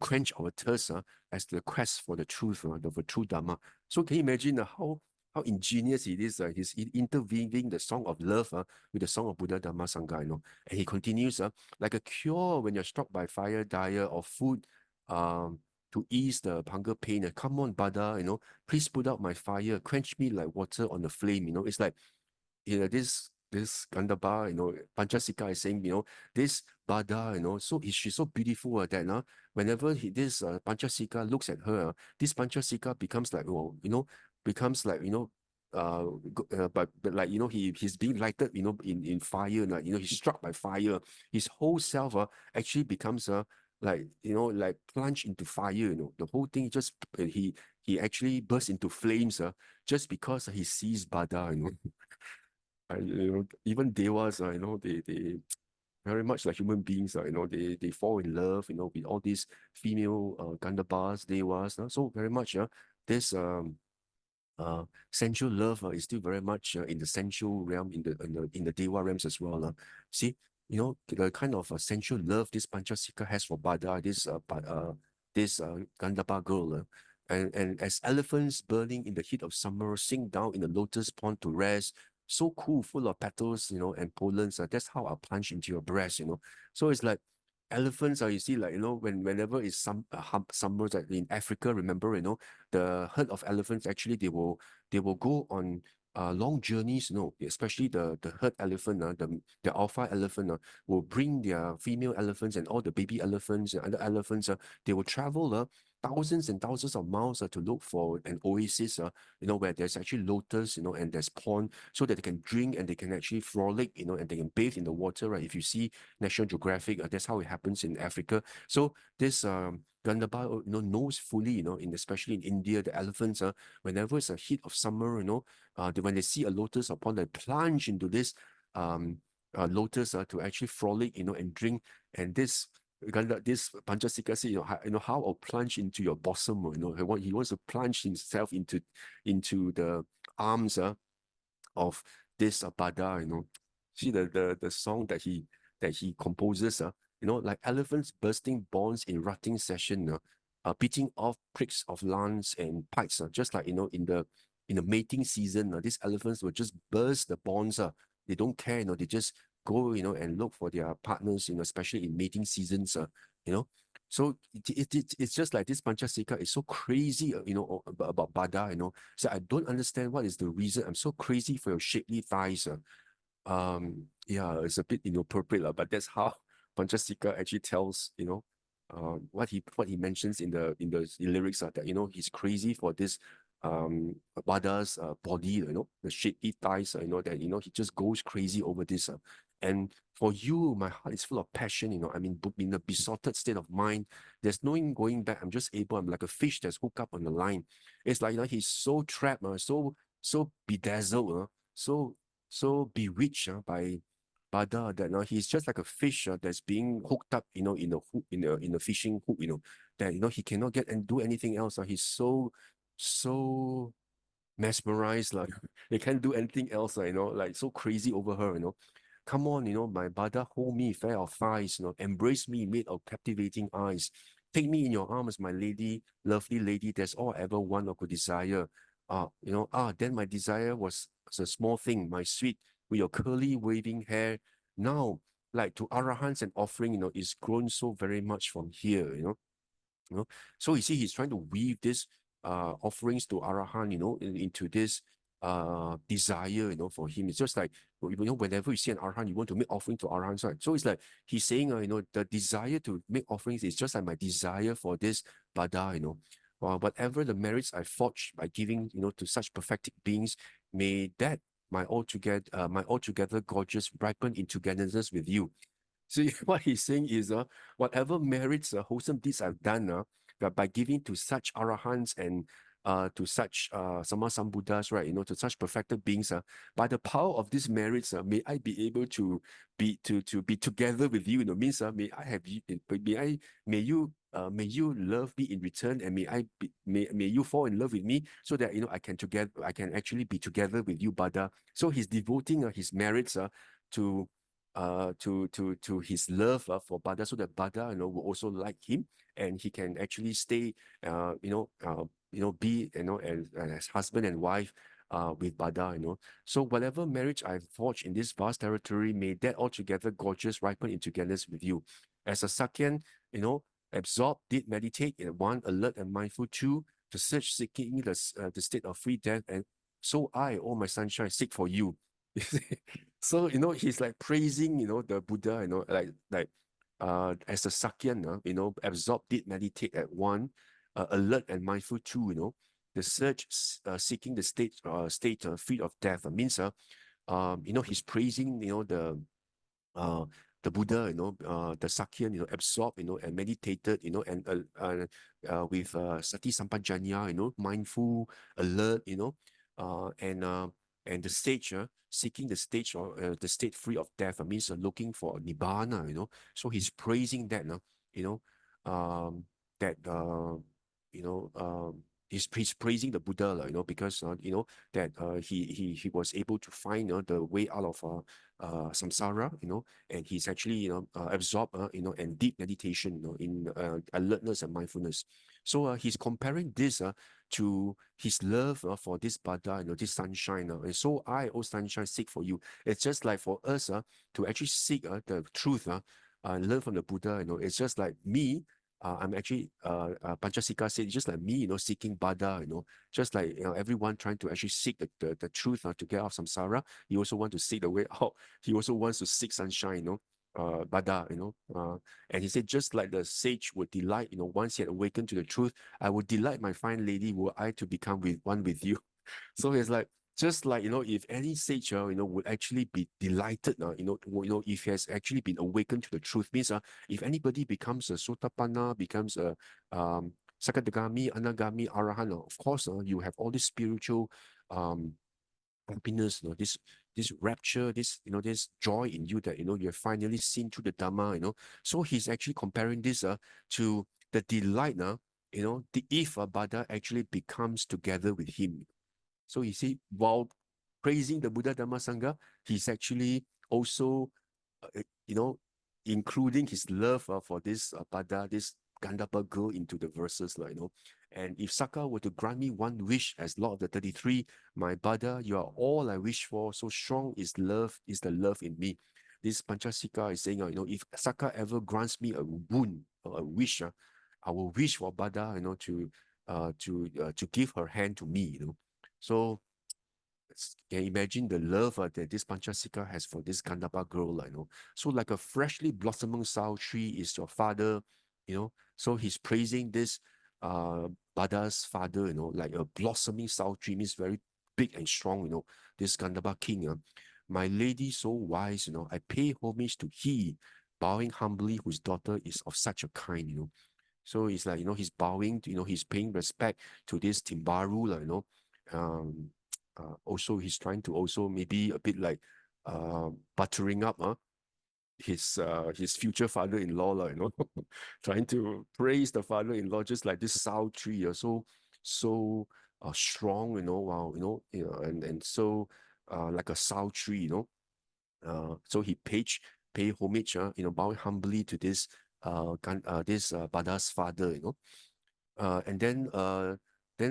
quench our thirst as the quest for the truth, the true Dhamma. So can you imagine how ingenious it is? He's interweaving the song of love with the song of Buddha Dhamma Sangha, and he continues, like a cure when you're struck by fire, dire, or food, to ease the hunger pain. Come on, Bada, please put out my fire, quench me like water on the flame. It's like, this Gandhaba, Panchasika is saying, this Bada, so she's so beautiful that whenever this Panchasika looks at her, this Panchasika becomes like, but like, he's being lighted, in fire, he's struck by fire. His whole self actually becomes like, like plunged into fire, the whole thing just, he actually bursts into flames just because he sees Bada. Even devas, they very much like human beings, they fall in love, with all these female Gandhabas, devas. So very much, this sensual love is still very much in the sensual realm, in the deva realms as well. See, the kind of sensual love this Panchasika has for Bada, this Gandhaba girl. And as elephants burning in the heat of summer sink down in the lotus pond to rest, so cool, full of petals, and pollens. That's how I plunge into your breast. So it's like elephants. You see, like, whenever it's summer, like in Africa, remember, the herd of elephants actually they will go on long journeys. Especially the herd elephant, the alpha elephant will bring their female elephants and all the baby elephants and other elephants. They will travel thousands and thousands of miles to look for an oasis, where there's actually lotus, and there's pond, so that they can drink and they can actually frolic, and they can bathe in the water, right? If you see National Geographic, that's how it happens in Africa. So this Gandhaba, knows fully, especially in India, the elephants, whenever it's a heat of summer, when they see a lotus upon, they plunge into this lotus to actually frolic, and drink. And this Panchasika said, how I'll plunge into your bosom, he wants to plunge himself into the arms of this Bada, See the song that he composes, like elephants bursting bonds in rutting session, beating off pricks of lance and pikes, just like, in the mating season, these elephants will just burst the bonds. They don't care, they just go, and look for their partners, especially in mating seasons, you know. So it's just like this Panchasika is so crazy, about Bada, So I don't understand what is the reason. I'm so crazy for your shapely thighs. Yeah, it's a bit inappropriate, but that's how Panchasika actually tells, what he mentions in the lyrics, that he's crazy for this Bada's body, the shapely thighs, that he just goes crazy over this. And for you, my heart is full of passion, I mean, in a besotted state of mind. There's no going back. I'm like a fish that's hooked up on the line. It's like, he's so trapped, so bedazzled, so bewitched by Bada that now he's just like a fish that's being hooked up, in a hook, in a fishing hook, that he cannot get and do anything else. He's so mesmerized, like they can't do anything else, like so crazy over her. Come on, my Bada, hold me, fair of thighs, embrace me, made of captivating eyes. Take me in your arms, my lady, lovely lady, that's all I ever want or could desire. Then my desire was a small thing, my sweet, with your curly waving hair. Now, like to Arahants and offering, is grown so very much from here. So you see, he's trying to weave this offerings to Arahant, into this desire, for him. It's just like, whenever you see an Arahant, you want to make offering to Arahants, right? So it's like he's saying, the desire to make offerings is just like my desire for this Bada. Whatever the merits I forged by giving, to such perfected beings, may that my altogether gorgeous ripen in togetherness with you. See, what he's saying is, whatever merits, wholesome deeds I've done, that by giving to such arahants and to such Sama Sambuddhas, right, to such perfected beings, by the power of these merits, may I be able to be together with you. Means, may I have you, may you love me in return, and may you fall in love with me, so that I can actually be together with you, Bada. So he's devoting his merits to his love for Bada, so that Bada will also like him, and he can actually stay be as husband and wife with Bada. So whatever marriage I forged in this vast territory, may that altogether gorgeous ripen in togetherness with you. As a Sakyan, absorbed, did meditate in one, alert and mindful, two, to search seeking the state of free death, and so I, oh my sunshine, seek for you. So, he's like praising, the Buddha, as a Sakyan, absorbed, did meditate at one, alert and mindful two, the search, seeking the state free of death. Means, he's praising, the Buddha, the Sakyan, absorbed, and meditated, with Sati Sampajanya, mindful, alert, and the stage, seeking the stage, or the state free of death, means looking for nibbana. So he's praising that, you know, that he's praising the Buddha, because that he was able to find the way out of samsara, and he's actually absorbed, and deep meditation, in alertness and mindfulness. So he's comparing this to his love for this Bada, this sunshine. And so I, oh sunshine, seek for you. It's just like for us to actually seek the truth, learn from the Buddha. It's just like me. I'm actually Panchasika said, just like me, seeking Bada, just like everyone trying to actually seek the truth to get out of samsara. He also wants to seek the way out. He also wants to seek sunshine, Bada, and he said, just like the sage would delight, once he had awakened to the truth, I would delight my fine lady, were I to become one with you. So it's like, just like, if any sage, would actually be delighted, if he has actually been awakened to the truth, means if anybody becomes a Sotapanna, becomes a Sakadagami, Anagami, Arahant, of course, you have all this spiritual happiness, this rapture, this joy in you that, you have finally seen through the Dhamma, So he's actually comparing this to the delight, if Bada actually becomes together with him. So you see, while praising the Buddha Dhamma Sangha, he's actually also, including his love for this Bada, this Gandapa girl into the verses, And if Sakka were to grant me one wish as Lord of the 33, my Bada, you are all I wish for. So strong is the love in me. This Panchasika is saying, if Sakka ever grants me a boon or a wish, I will wish for Bada, to give her hand to me, So can you imagine the love that this Panchasika has for this Gandapa girl, So like a freshly blossoming sour tree is your father, So he's praising this Bada's father, like a blossoming sour tree means very big and strong, this Gandapa king. My lady so wise, I pay homage to he, bowing humbly whose daughter is of such a kind, So it's like, he's bowing, he's paying respect to this Timbaru, Um, also he's trying to also maybe a bit like buttering up his future father-in-law, trying to praise the father-in-law just like this sow tree, so strong, wow, and so like a sow tree, so he pay homage, bowing humbly to this Bada's father, and then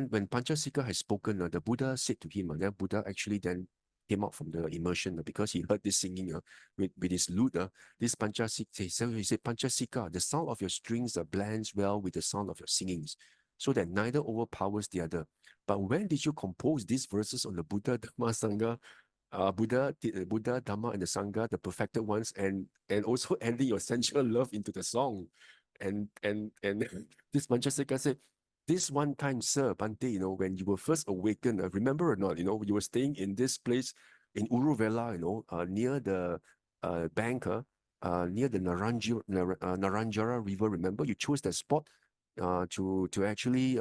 when Panchasika has spoken, the Buddha said to him, then Buddha actually then came out from the immersion because he heard this singing with his lute. This Panchasika, he said, Panchasika, the sound of your strings blends well with the sound of your singings, so that neither overpowers the other. But when did you compose these verses on the Buddha, Dhamma, Sangha? Buddha, Dhamma, and the Sangha, the perfected ones, and also ending your sensual love into the song. And this Panchasika said, this one time, sir, Bante, when you were first awakened, remember or not, you were staying in this place in Uruvela, near the bank, near the Naranjara River. Remember, you chose that spot to actually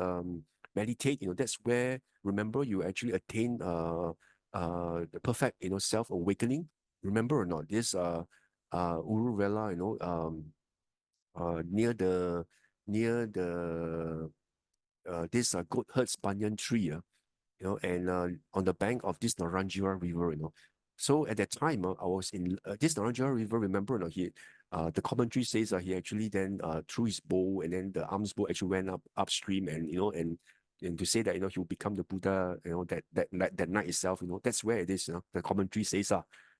meditate. That's where, remember, you actually attained the perfect, self-awakening. Remember or not, this Uruvela, near the this goat herds banyan tree, and on the bank of this Naranjara River, So at that time, I was in this Naranjara River. Remember, the commentary says he actually then threw his bow, and then the arms bow actually went upstream, and and to say that he will become the Buddha, that night itself, that's where it is. The commentary says,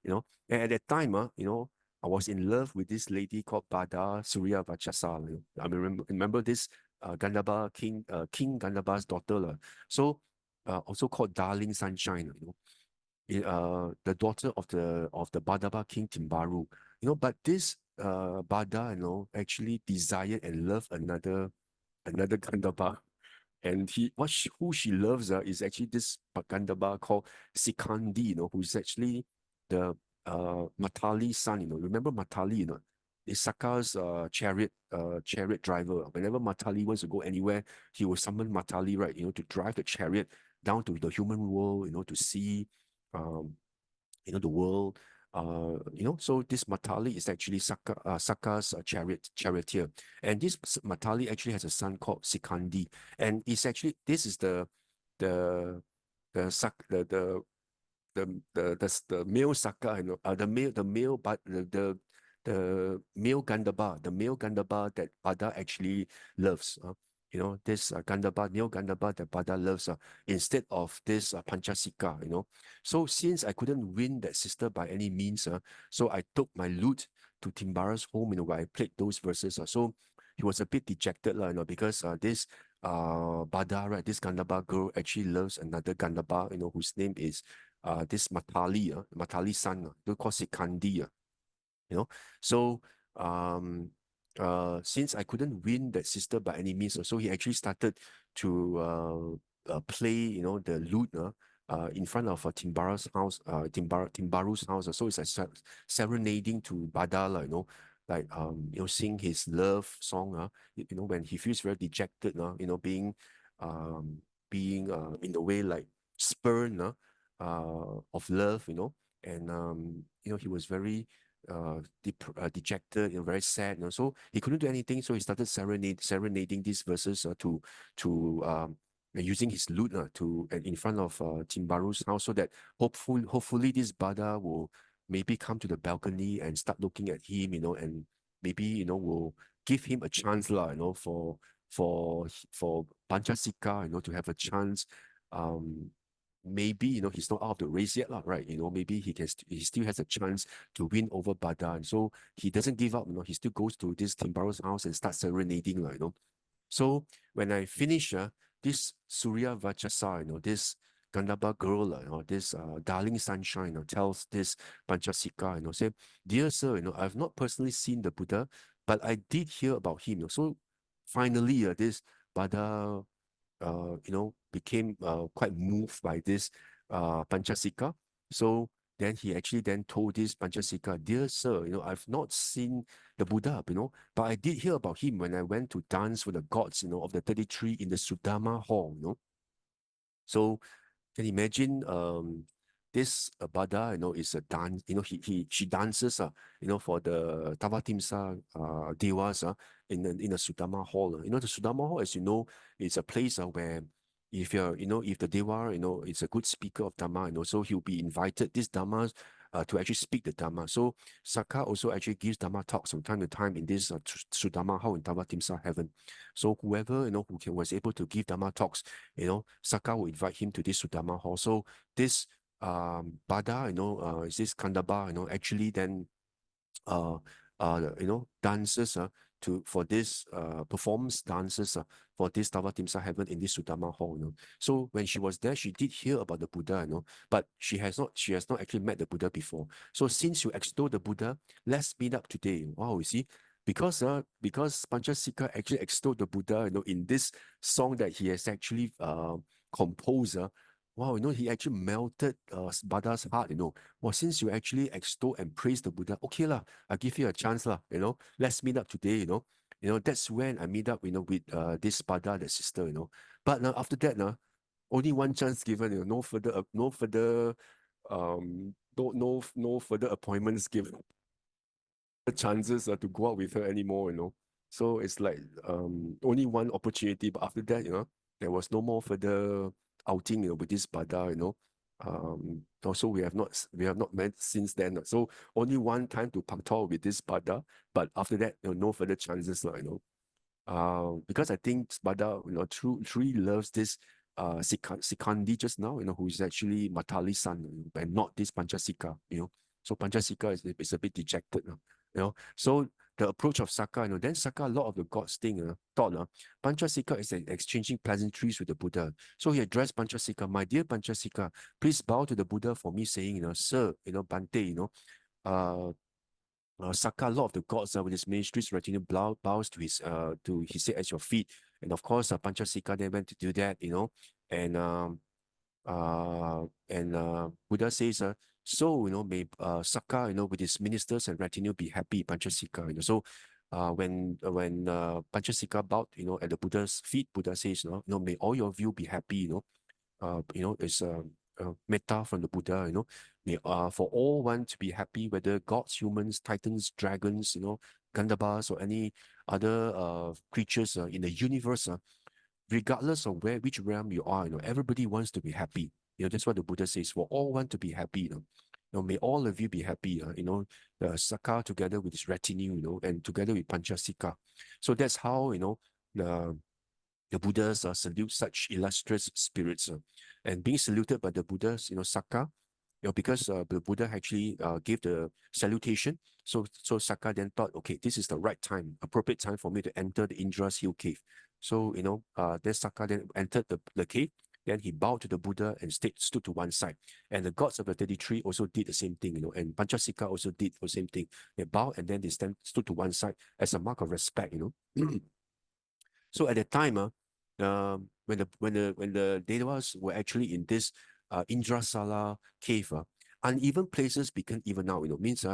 and at that time, I was in love with this lady called Bada Surya Vachasa. I remember this Gandhaba King Gandhaba's daughter, so also called Darling Sunshine, the daughter of the Badaba King Timbaru, but this Bada, actually desired and loved another Gandhaba. And who she loves is actually this Gandhaba called Sikandi, who is actually the Matali son, Remember Matali, is Sakka's chariot driver. Whenever Matali wants to go anywhere, he will summon Matali, right, to drive the chariot down to the human world, to see the world. So this Matali is actually Sakka's charioteer, and this Matali actually has a son called Sikandi, and it's actually this is the Sak the male Sakka, the male but the male Gandhaba that Bada actually loves. This male Gandhaba that Bada loves instead of this Panchasika, So since I couldn't win that sister by any means, so I took my lute to Timbara's home, where I played those verses. So he was a bit dejected, because this Bada, right, this Gandhaba girl actually loves another Gandhaba, whose name is this Matali son, they call Sikandi, So since I couldn't win that sister by any means, so he actually started to play, the lute in front of Timbara's house, Timbaru's house. So it's like serenading to Badala, like sing his love song, when he feels very dejected, being in a way like spurned of love, and he was very dejected, very sad, so he couldn't do anything, so he started serenading these verses to using his lute to in front of Timbaru's house, so that hopefully this Bada will maybe come to the balcony and start looking at him, and maybe, you know, will give him a chance lah, you know, for Pancasika, you know, to have a chance. Maybe, you know, he's not out of the race yet, lah, right? You know, maybe he still has a chance to win over Bada. And so he doesn't give up, you know, he still goes to this Timbaro's house and starts serenading, you know. So when I finish this Surya Vachasa, you know, this Gandhaba girl, you know, this darling sunshine, you know, tells this Panchasika, you know, say, dear sir, you know, I've not personally seen the Buddha, but I did hear about him. You know, so finally, this Bada you know, became quite moved by this Panchasika. So then he actually then told this Panchasika, dear sir, you know, I've not seen the Buddha, you know, but I did hear about him when I went to dance for the gods, you know, of the 33 in the Sudama hall, you know. So can you imagine this Bada, you know, is a dance, you know, she dances, you know, for the Tavatimsa Devas in the Sudama hall. You know, the Sudama hall, as you know, is a place where if you're, you know, if the Deva, you know, is a good speaker of Dhamma, you know, so he'll be invited, this Dhamma, to actually speak the Dhamma. So Sakka also actually gives Dhamma talks from time to time in this Sudama hall in Tavatimsa heaven. So whoever, you know, was able to give Dhamma talks, you know, Sakka will invite him to this Sudama hall. So this Bada, you know, is this Kandaba, you know, actually then you know, dances for this performs dances for this Tavatimsa heaven in this Sudama hall, you know. So when she was there, she did hear about the Buddha, you know, but she has not actually met the Buddha before. So since you extol the Buddha, let's meet up today. Wow, you see, because Panchasika actually extolled the Buddha, you know, in this song that he has actually composed. Wow, you know, he actually melted Bada's heart, you know. Well, since you actually extol and praise the Buddha, okay lah, I'll give you a chance lah, you know. Let's meet up today, you know. You know, that's when I meet up, you know, with this Bada, the sister, you know. But after that, only one chance given, you know, no further no further appointments given, chances to go out with her anymore, you know. So it's like only one opportunity, but after that, you know, there was no more further outing, you know, with this Bada, you know. Also we have not met since then. So only one time to paktor with this Bada, but after that, you know, no further chances, you know. Because I think Bada, you know, truly loves this Sikandi just now, you know, who is actually Matali's son, and not this Panchasika, you know. So Panchasika is a bit dejected, you know. So the approach of Sakka, you know, then Sakka, a lot of the gods thought Panchasika is exchanging pleasantries with the Buddha. So he addressed Panchasika, my dear Panchasika, please bow to the Buddha for me, saying, you know, sir, you know, Bante, you know, Sakka, a lot of the gods with his ministries retinue bows to his head at your feet. And of course, Panchasika then went to do that, you know, and Buddha says, so, you know, may Sakka, you know, with his ministers and retinue be happy, Panchasika, you know. So when Panchasika bowed, you know, at the Buddha's feet, Buddha says, you know, may all your view be happy, you know, it's metta from the Buddha, you know, may for all one to be happy, whether gods, humans, titans, dragons, you know, Gandhabas or any other creatures in the universe, regardless of which realm you are, you know, everybody wants to be happy. You know, that's what the Buddha says. For all want to be happy, you know, may all of you be happy. You know, the Sakka together with his retinue, you know, and together with Panchasika. So that's how, you know, the Buddhas salute such illustrious spirits. And being saluted by the Buddhas, you know, Sakka, you know, because the Buddha actually gave the salutation. So Sakka then thought, okay, this is the right time, appropriate time for me to enter the Indra's hill cave. So, you know, then Sakka then entered the cave. Then he bowed to the Buddha and stood to one side. And the gods of the 33 also did the same thing, you know, and Panchasika also did the same thing. They bowed and then they stood to one side as a mark of respect, you know. So at the time, when the Devas were actually in this Indrasala cave, uneven places became even out. You know, means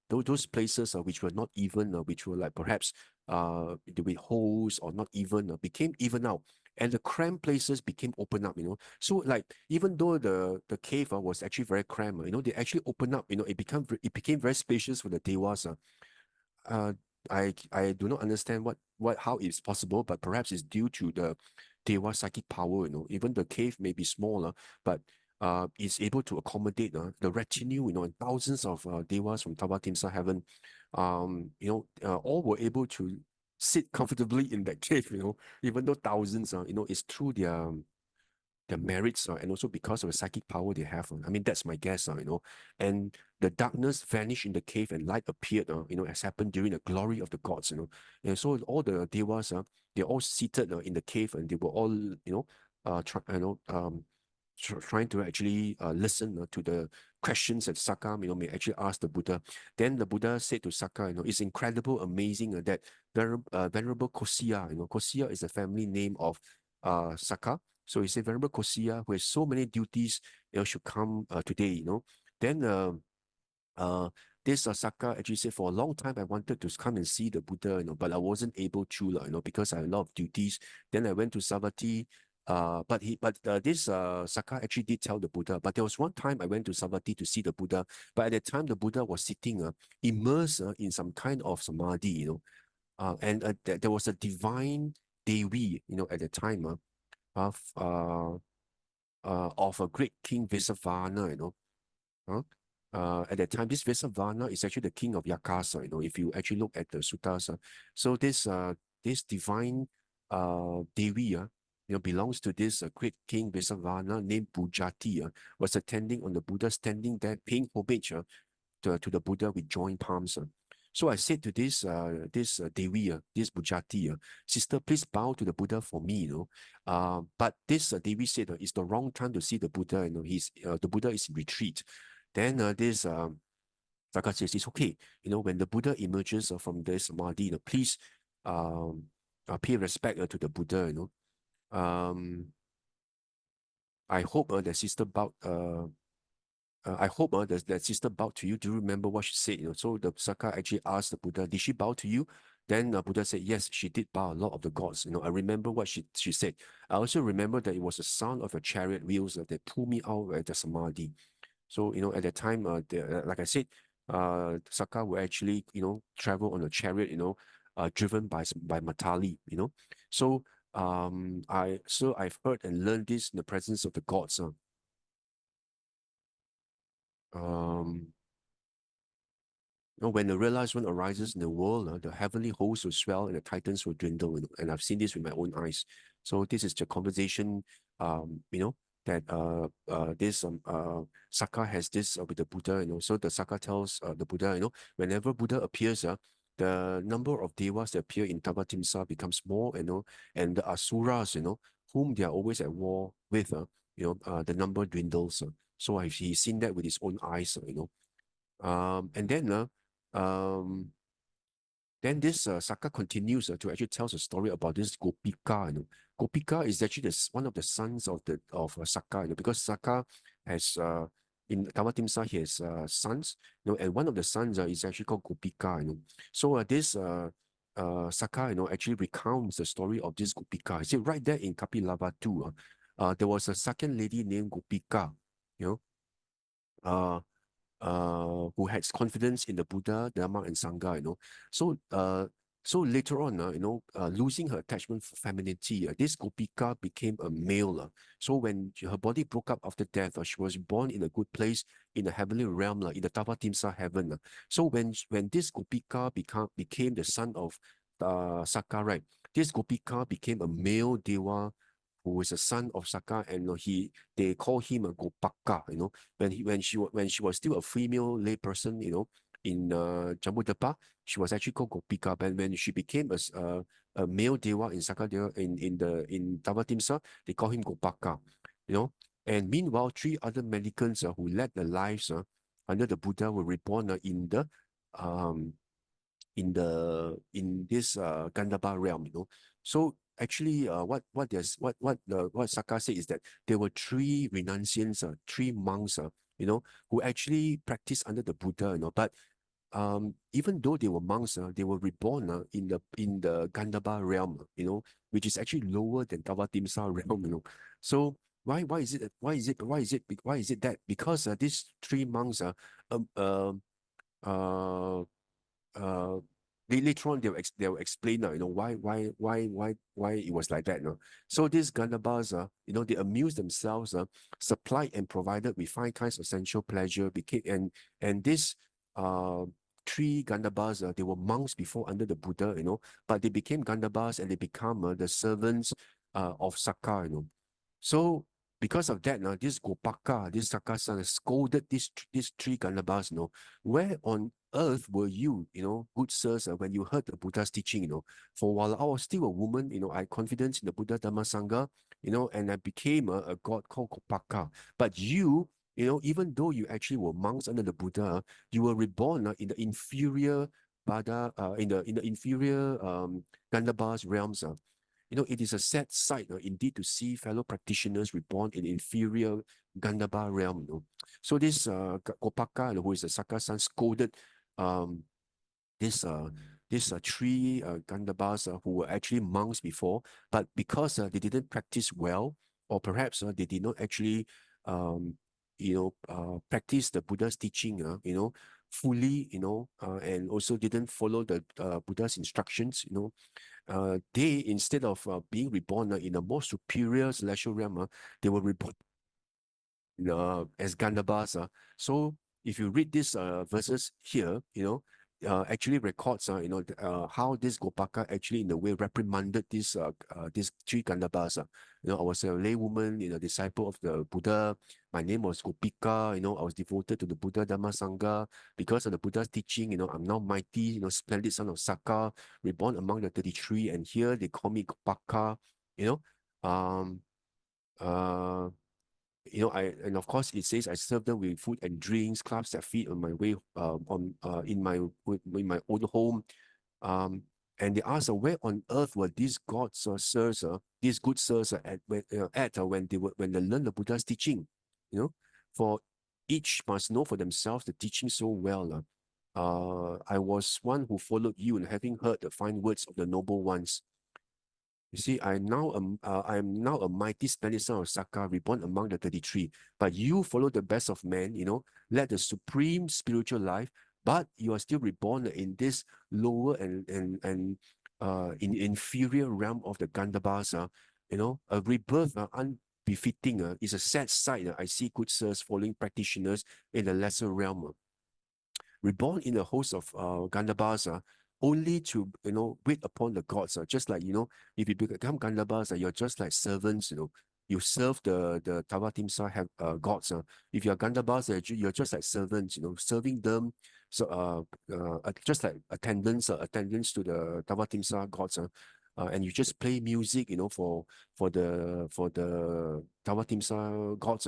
those places which were not even, which were like perhaps with holes or not even, became even out. And the cramped places became open up, you know. So like even though the cave was actually very cramped, you know, they actually opened up, you know, it became very spacious for the Devas. Uh, I do not understand how it's possible, but perhaps it's due to the Dewa psychic power, you know. Even the cave may be smaller, but is able to accommodate the retinue, and thousands of devas from Tavatimsa heaven, all were able to sit comfortably in that cave, even though thousands, it's through their merits, and also because of the psychic power they have. I mean, that's my guess, and the darkness vanished in the cave and light appeared, as happened during the glory of the gods, and so all the devas, they're all seated in the cave, and they were all, trying to actually listen to the questions that Sakka, may actually ask the Buddha. Then the Buddha said to Sakka, it's incredible, amazing that Venerable Kosiya, Kosiya is the family name of Sakka. So he said, Venerable Kosiya, who has so many duties, should come today, Then this Sakka actually said, for a long time I wanted to come and see the Buddha, but I wasn't able to, because I had a lot of duties. Then I went to Savatthi, but this Sakka actually did tell the Buddha. But there was one time I went to Savatthi to see the Buddha, but at that time the Buddha was sitting immersed in some kind of samadhi, and there was a divine Devi, at the time of a great king Vesavana, at that time, this Vesavana is actually the king of Yakasa, if you actually look at the suttas. So this divine Devi, belongs to this great king Vesavana named Bujati, was attending on the Buddha, standing there, paying homage to the Buddha with joined palms. So I said to this Devi, this Bujati, sister, please bow to the Buddha for me, But this Devi said, it's the wrong time to see the Buddha, the Buddha is in retreat. Then this Sakka says, it's okay, when the Buddha emerges from this samadhi, please pay respect to the Buddha, I hope that sister bowed. I hope that sister bowed to you. Do you remember what she said? So the Sakka actually asked the Buddha, did she bow to you? Then Buddha said, yes, she did bow a lot of the gods. I remember what she said. I also remember that it was the sound of a chariot wheels that pulled me out at the samadhi. So, at that time, like I said, Sakka will actually, travel on a chariot, driven by Matali, So, I've heard and learned this in the presence of the gods. When the realized one arises in the world, the heavenly hosts will swell and the titans will dwindle, and I've seen this with my own eyes. So this is the conversation, that this Sakka has this with the Buddha, So the Sakka tells the Buddha, whenever Buddha appears, the number of devas that appear in Tavatimsa becomes more, and the asuras, whom they are always at war with, the number dwindles. So he's seen that with his own eyes, and then this Sakka continues to actually tells a story about this Gopika. Gopika is actually one of the sons of Sakka, because Sakka has in Tavatimsa he has sons, and one of the sons is actually called Gopika. So this Sakka, actually recounts the story of this Gopika. He said right there in Kapilavatthu, there was a second lady named Gopika, who has confidence in the Buddha, Dhamma, and Sangha, So later on, losing her attachment for femininity, this Gopika became a male. So when her body broke up after death, she was born in a good place in the heavenly realm, in the Tavatimsa heaven. So when this Gopika became the son of Sakka, right? This Gopika became a male Deva who is a son of Sakka, and they call him a Gopaka, when she was still a female lay person, in Jambudapa, she was actually called Gopika. But when she became a male Dewa in Sakka Dewa in Tavatimsa, they call him Gopaka, And meanwhile, three other mendicants who led their lives under the Buddha were reborn in this Gandhava realm, So actually, what Sakka said is that there were three renunciants, three monks, who actually practiced under the Buddha, But even though they were monks, they were reborn in the Gandhava realm, which is actually lower than Tavatimsa realm, So why is it that? Because these three monks uh, uh, later on they'll explain why it was like that. So these Gandhabas, they amuse themselves, supplied and provided with 5 kinds of sensual pleasure, and this three Gandhabas, they were monks before under the Buddha, but they became Gandhabas and they become the servants of Sakka. So because of that, this Gopaka, this Sakka son, scolded these three Gandhabas, where on earth were you, good sirs, when you heard the Buddha's teaching, for while I was still a woman, I had confidence in the Buddha Dhamma Sangha, and I became a god called Gopaka. But you, even though you actually were monks under the Buddha, you were reborn in the inferior in the inferior Gandhabas realms. It is a sad sight indeed to see fellow practitioners reborn in inferior Gandhaba realm. So this Gopaka, who is a Sakka son, scolded um, this three Gandhabas who were actually monks before, but because they didn't practice well, or perhaps they did not actually practice the Buddha's teaching, fully, and also didn't follow the Buddha's instructions, they, instead of being reborn in a more superior celestial realm, they were reborn as Gandhabas. So if you read these verses here, actually records, how this Gopaka actually in a way reprimanded these three Gandhabas. I was a laywoman, disciple of the Buddha. My name was Gopika. I was devoted to the Buddha Dhamma Sangha. Because of the Buddha's teaching, I'm now mighty, splendid son of Sakka, reborn among the 33. And here they call me Gopaka. Um, uh, and of course it says I serve them with food and drinks, claps their feet on my way in my own home. And they ask, where on earth were these gods or sirs, these good sirs at when they learn the Buddha's teaching? For each must know for themselves the teaching so well. I was one who followed you, and having heard the fine words of the noble ones. You see, I am now a mighty splendid son of Sakka, reborn among the 33. But you follow the best of men, led the supreme spiritual life, but you are still reborn in this lower and in inferior realm of the Gandhabas. A rebirth unbefitting. Is a sad sight. I see good sirs following practitioners in the lesser realm. Reborn in a host of Gandhabas, only to wait upon the gods. Just like if you become Gandhabas, you're just like servants. You serve the Tavatimsa have gods. If you're Gandhabas, you're just like servants. Serving them. So just like attendants to the Tavatimsa gods. And you just play music, for the Tavatimsa gods.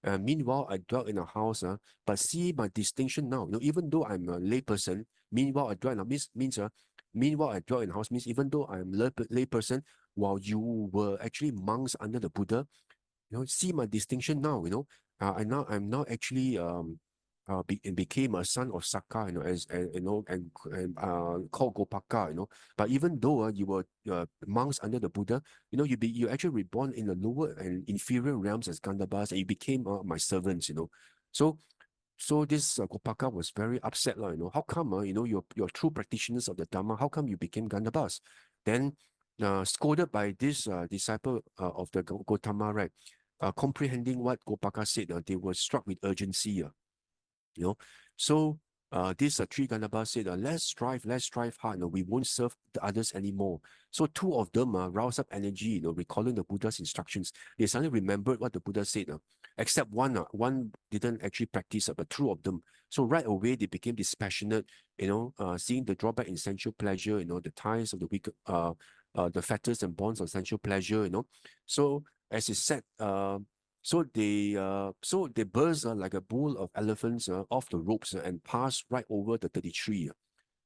Meanwhile, I dwell in a house, but see my distinction now. Even though I'm a layperson, meanwhile I dwell in a meanwhile I dwell in a house means even though I'm a layperson, while you were actually monks under the Buddha, see my distinction now. I'm now actually became a son of Sakka, as and called Gopaka, But even though you were monks under the Buddha, you actually reborn in the lower and inferior realms as Gandhabas, and you became my servants, So this Gopaka was very upset, How come, you're true practitioners of the Dhamma, how come you became Gandhabas? Then scolded by this disciple of the Gautama, right? Comprehending what Gopaka said, they were struck with urgency. So these three Gandhabas said, let's strive hard. We won't serve the others anymore. So two of them roused up energy, recalling the Buddha's instructions. They suddenly remembered what the Buddha said, except one didn't actually practice, but two of them. So right away they became dispassionate, seeing the drawback in sensual pleasure, the ties of the wicked, the fetters and bonds of sensual pleasure, So as it said, so they burst like a bull of elephants off the ropes and passed right over the 33.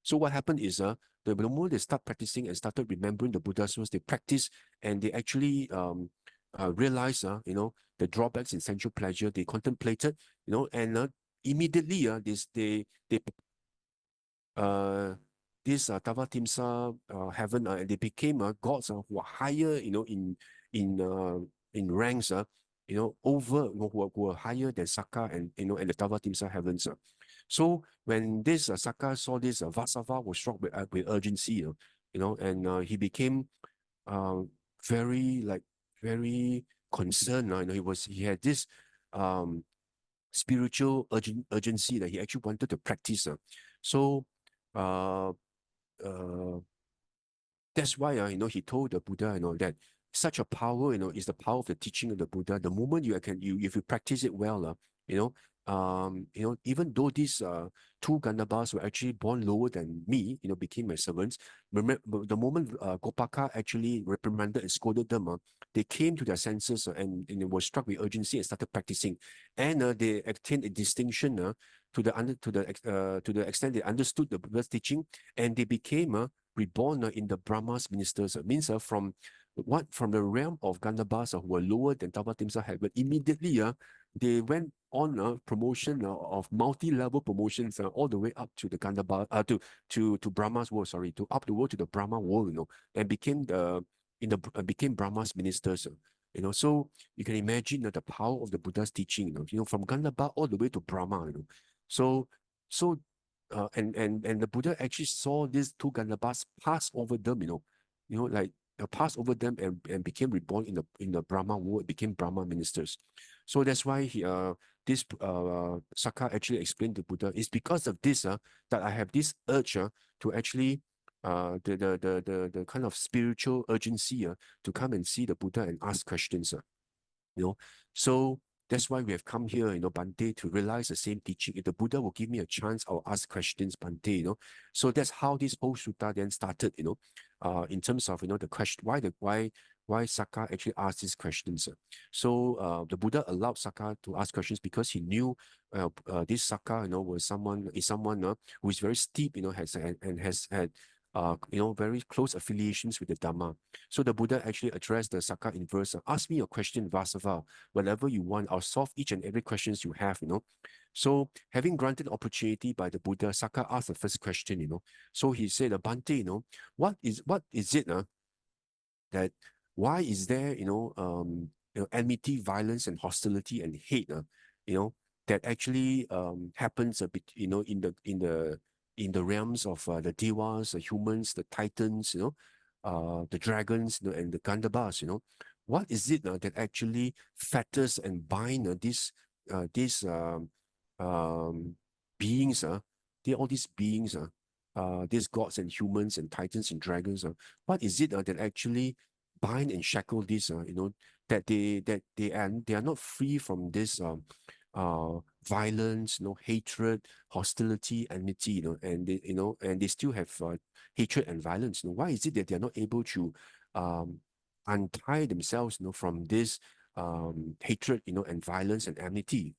So what happened is the moment they start practicing and started remembering the Buddha's words, they practice and they actually realize the drawbacks in sensual pleasure. They contemplated, and immediately this Tavatimsa heaven, and they became gods who are higher, in ranks, over who are higher than Sakka and and the Tavatimsa heavens. So when this Sakka saw this, Vasava was struck with urgency, and he became uh, very concerned. He had this um, spiritual urgency that he actually wanted to practice. So uh, uh, that's why he told the Buddha, that such a power, is the power of the teaching of the Buddha. The moment if you practice it well, even though these two Gandhabas were actually born lower than me, became my servants. Remember, the moment Gopaka actually reprimanded and scolded them, they came to their senses and were struck with urgency and started practicing, and they attained a distinction to the extent they understood the Buddha's teaching, and they became reborn in the Brahma's ministers. Means from the realm of Gandhabas who were lower than Tabatimsa had, but immediately they went on promotion of multi-level promotions all the way up to the Gandhabas to Brahma's world, to up the world to the Brahma world, and became Brahma's ministers. So you can imagine the power of the Buddha's teaching, from Gandhaba all the way to Brahma, So and the Buddha actually saw these two Gandhabas pass over them, pass over them and became reborn in the Brahma world, became Brahma ministers. So that's why this Sakka actually explained to Buddha, it's because of this that I have this urge to actually the kind of spiritual urgency to come and see the Buddha and ask questions. So that's why we have come here, Bhante, to realize the same teaching. If the Buddha will give me a chance, I'll ask questions, Bhante, So that's how this whole sutta then started, in terms of, the question, why Sakka actually asked these questions. So the Buddha allowed Sakka to ask questions because he knew this Sakka, is someone who is very steep, has had very close affiliations with the Dhamma. So the Buddha actually addressed the Sakka in verse, ask me a question, Vasava, whatever you want, I'll solve each and every questions you have, So having granted opportunity by the Buddha, Sakka asked the first question, So he said, Bhante, what is it that why is there, enmity, violence, and hostility and hate, that actually happens a bit, in the realms of the devas, the humans, the titans, the dragons, and the Gandhabas, what is it that actually fetters and bind these beings, all these beings, these gods and humans and titans and dragons, what is it that actually bind and shackle this, that they are not free from this violence, hatred, hostility, enmity, and they still have hatred and violence. Why is it that they are not able to untie themselves, from this hatred, and violence and enmity,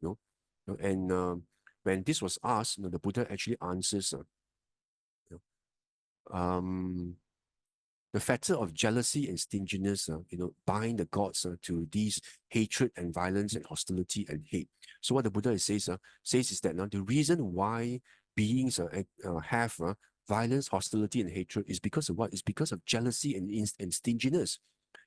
And when this was asked, the Buddha actually answers, the factor of jealousy and stinginess, bind the gods to these hatred and violence and hostility and hate. So what the Buddha says is that the reason why beings have violence, hostility, and hatred is because of what? It's because of jealousy and stinginess,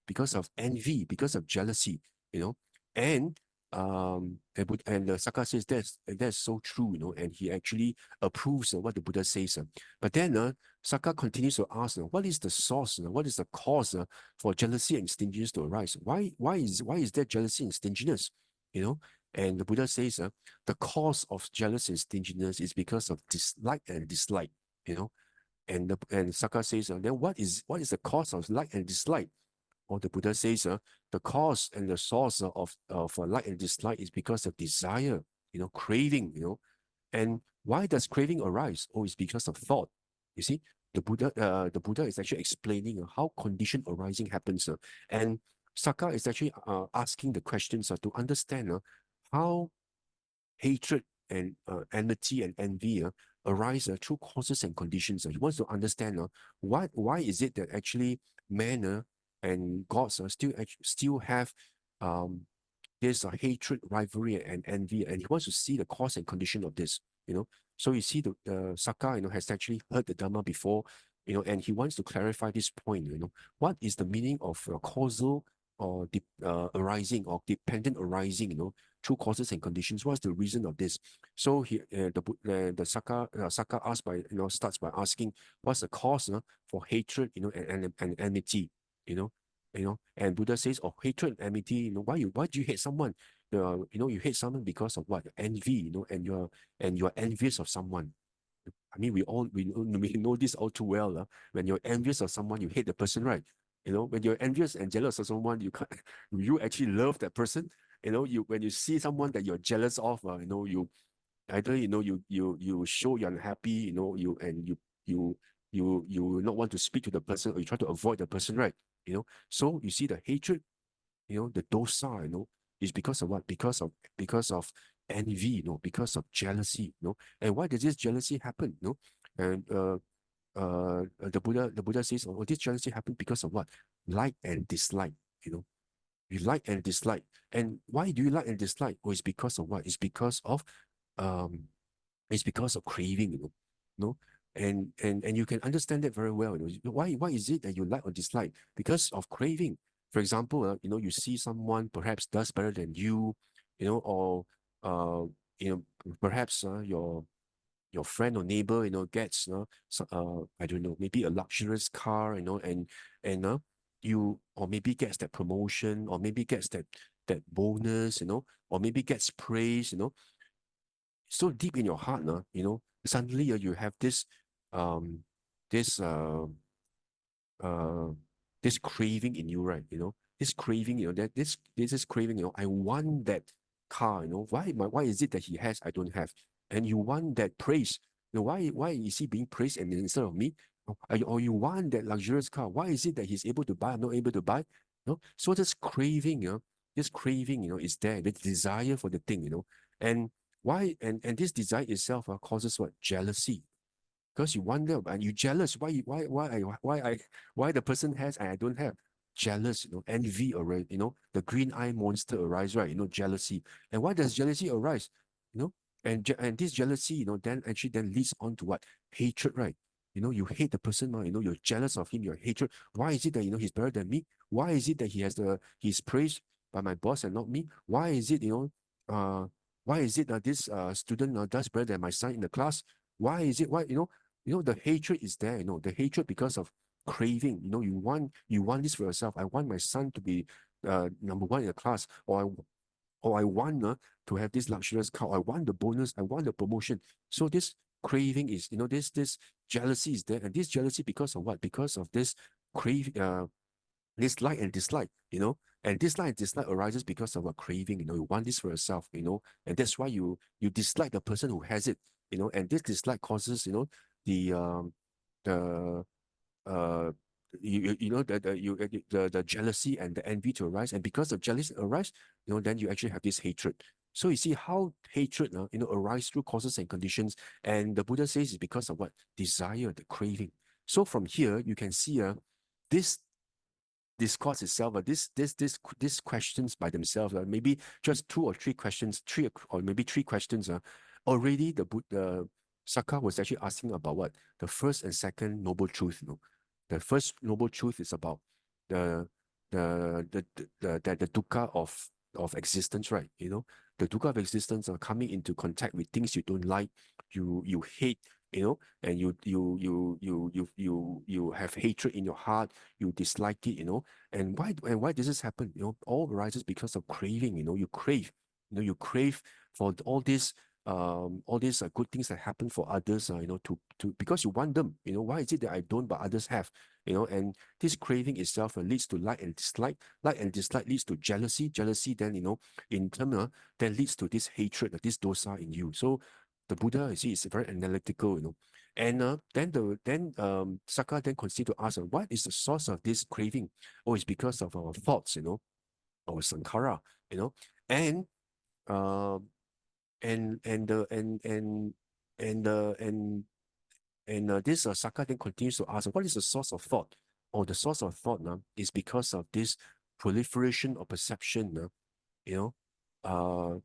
because of envy, because of jealousy, and the Sakka says that's so true, and he actually approves what the Buddha says. But then Sakka continues to ask, what is the source? What is the cause for jealousy and stinginess to arise? Why is there jealousy and stinginess? And the Buddha says, the cause of jealousy and stinginess is because of dislike and dislike. And Sakka says, then what is the cause of like and dislike? Or the Buddha says, the cause and the source of like and dislike is because of desire, craving, And why does craving arise? Oh, it's because of thought. You see, the Buddha is actually explaining how condition arising happens. And Sakka is actually asking the questions to understand how hatred and enmity and envy arise through causes and conditions. He wants to understand why is it that actually man and gods still have this hatred, rivalry, and envy, and he wants to see the cause and condition of this. So you see the Sakka has actually heard the Dhamma before, and he wants to clarify this point. What is the meaning of causal or arising or dependent arising, true causes and conditions. What's the reason of this? So here, the Sakka asks by, starts by asking, what's the cause for hatred, and enmity, and Buddha says, oh, hatred and enmity, why do you hate someone? You hate someone because of what? Envy, and you're envious of someone. I mean, we know this all too well. When you're envious of someone, you hate the person, right? When you're envious and jealous of someone, you actually love that person. When you see someone that you're jealous of, you either you show you're unhappy, you not want to speak to the person, or you try to avoid the person, right? So you see the hatred, the dosa, is because of what? Because of envy, because of jealousy, And why does this jealousy happen? And the Buddha says, oh, this jealousy happen because of what? Like and dislike, you like and dislike. And why do you like and dislike? Oh, it's because of what? Um it's because of craving, no? And you can understand that very well. Why is it that you like or dislike? Because of craving. For example, you see someone perhaps does better than you, or uh, perhaps your friend or neighbor, gets, I don't know, maybe a luxurious car, and you, or maybe gets that promotion, or maybe gets that bonus, or maybe gets praise, so deep in your heart, suddenly you have um, this, uh, uh, this craving in you, right? This craving, that this is craving, I want that car, why is it that he has, I don't have? And you want that praise, why is he being praised and instead of me? Or you want that luxurious car, why is it that he's able to buy, I'm not able to buy? So this craving, is there, the desire for the thing, and why, and this desire itself causes what? Jealousy. Because you wonder and you jealous, why the person has and I don't have. Jealous, envy arise, the green eye monster arise, right? Jealousy. And why does jealousy arise? And this jealousy, then actually then leads on to what? Hatred, right? You hate the person, you're jealous of him, you're hatred. Why is it that he's better than me? Why is it that he's praised by my boss and not me? Why is it, why is it that this student does better than my son in the class? Why is it? Why, the hatred is there, the hatred because of craving. You want this for yourself. I want my son to be number one in the class, or I want to have this luxurious car. I want the bonus. I want the promotion. So this craving is, this jealousy is there, and this jealousy because of what? Because of this this like and dislike, and this like and dislike arises because of a craving, you want this for yourself, and that's why you dislike the person who has it, and this dislike causes, the the uh the jealousy and the envy to arise, and because of jealousy arise, then you actually have this hatred. So you see how hatred, arise through causes and conditions, and the Buddha says it's because of what? Desire, the craving. So from here you can see this discourse itself, these questions by themselves, maybe just two or three questions, or maybe three questions, already the Sakka was actually asking about what? The first and second noble truth. The first noble truth is about the the dukkha of existence, right? The dukkha of existence are coming into contact with things you don't like, you hate, and you have hatred in your heart, you dislike it, and why does this happen? All arises because of craving. You crave for all these good things that happen for others, to because you want them. Why is it that I don't but others have? And this craving itself leads to like and dislike. Like and dislike leads to jealousy. Jealousy then, in turn, then leads to this hatred, this dosa in you. So the Buddha, you see, is very analytical, And then Sakka then continued to ask, what is the source of this craving? Oh, it's because of our thoughts, our sankhara, and uh, and the and this Sakka then continues to ask, what is the source of thought? Or the source of thought is because of this proliferation of perception, you know, uh,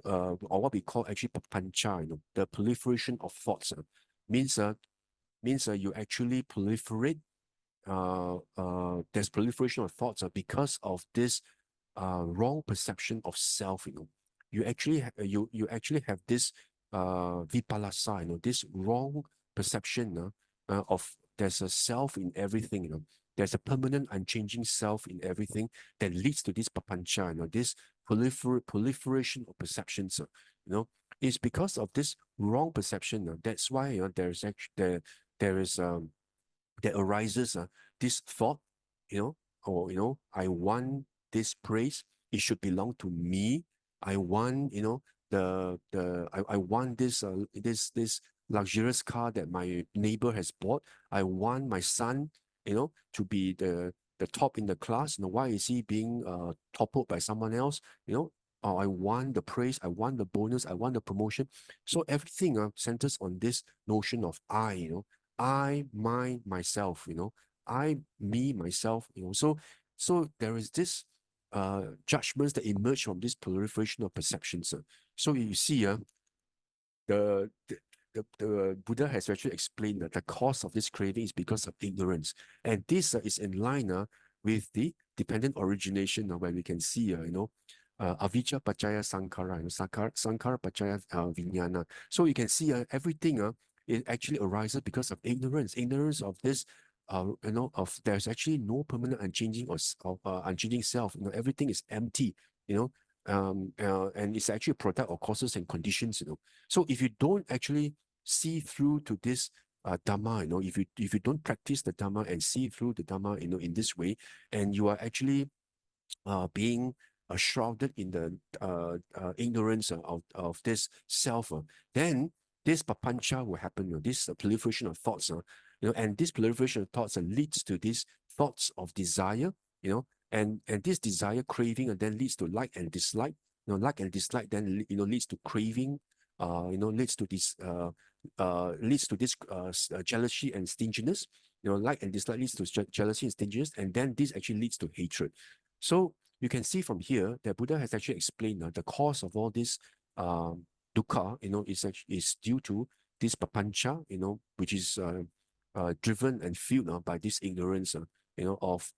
or what we call actually papancha, the proliferation of thoughts, means you actually proliferate. There's proliferation of thoughts because of this wrong perception of self. you actually you actually have this vipalasa, this wrong perception of there's a self in everything, there's a permanent unchanging self in everything that leads to this papancha, this proliferation of perceptions, it's because of this wrong perception. That's why there's actually there is that arises this thought, or I want this praise, it should belong to me. I want, I want this this luxurious car that my neighbor has bought. I want my son, to be the top in the class. Why is he being toppled by someone else? Or I want the praise, I want the bonus, I want the promotion. So everything centers on this notion of I, I, mine, myself, I, me, myself, so there is this judgments that emerge from this proliferation of perceptions. So you see, the, the the Buddha has actually explained that the cause of this craving is because of ignorance. And this is in line with the dependent origination, where we can see, avijja pacaya sankhara, sankhara pacaya vijnana. So you can see everything it actually arises because of ignorance of this, there's actually no permanent unchanging or unchanging self. Everything is empty, and it's actually a product of causes and conditions. So if you don't actually see through to this Dhamma, if you don't practice the Dhamma and see through the Dhamma, in this way, and you are actually being shrouded in the ignorance of this self, then this papancha will happen, this proliferation of thoughts, and this proliferation of thoughts leads to these thoughts of desire, and this desire craving and then leads to like and dislike, like and dislike then leads to craving, leads to this jealousy and stinginess, like and dislike leads to jealousy and stinginess, and then this actually leads to hatred. So you can see from here that Buddha has actually explained the cause of all this dukkha, is due to this papancha, which is driven and fueled by this ignorance, of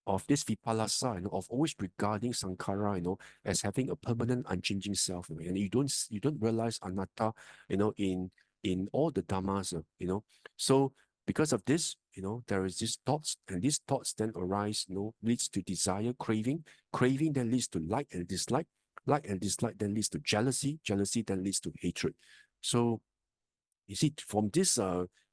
of this vipalasa, of always regarding sankhara, as having a permanent, unchanging self, and you don't realize anatta, in all the dhammas, So because of this, there is these thoughts, and these thoughts then arise, leads to desire, craving then leads to like and dislike then leads to jealousy then leads to hatred. So you see, from this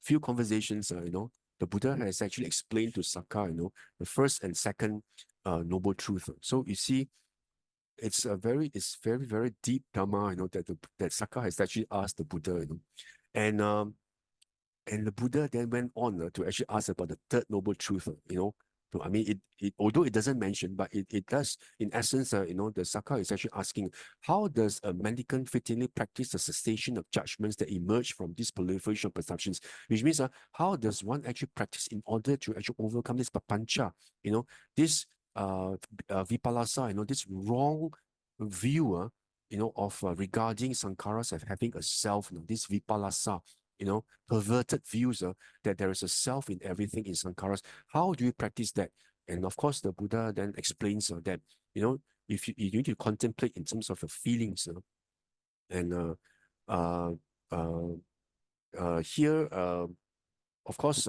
few conversations, the Buddha has actually explained to Sakka, the first and second noble truth. So you see, it's very, very deep Dhamma, that Sakka has actually asked the Buddha, and and the Buddha then went on to actually ask about the third noble truth, So, I mean, although it doesn't mention, but it does, in essence, the Sakka is actually asking, how does a mendicant fittingly practice the cessation of judgments that emerge from this proliferation of perceptions? Which means, how does one actually practice in order to actually overcome this papancha, this vipalasa, this wrong view, of regarding sankharas as having a self, this vipalasa, perverted views that there is a self in everything in sankharas. How do you practice that? And of course, the Buddha then explains that, if you need to contemplate in terms of the feelings, and uh, here, of course,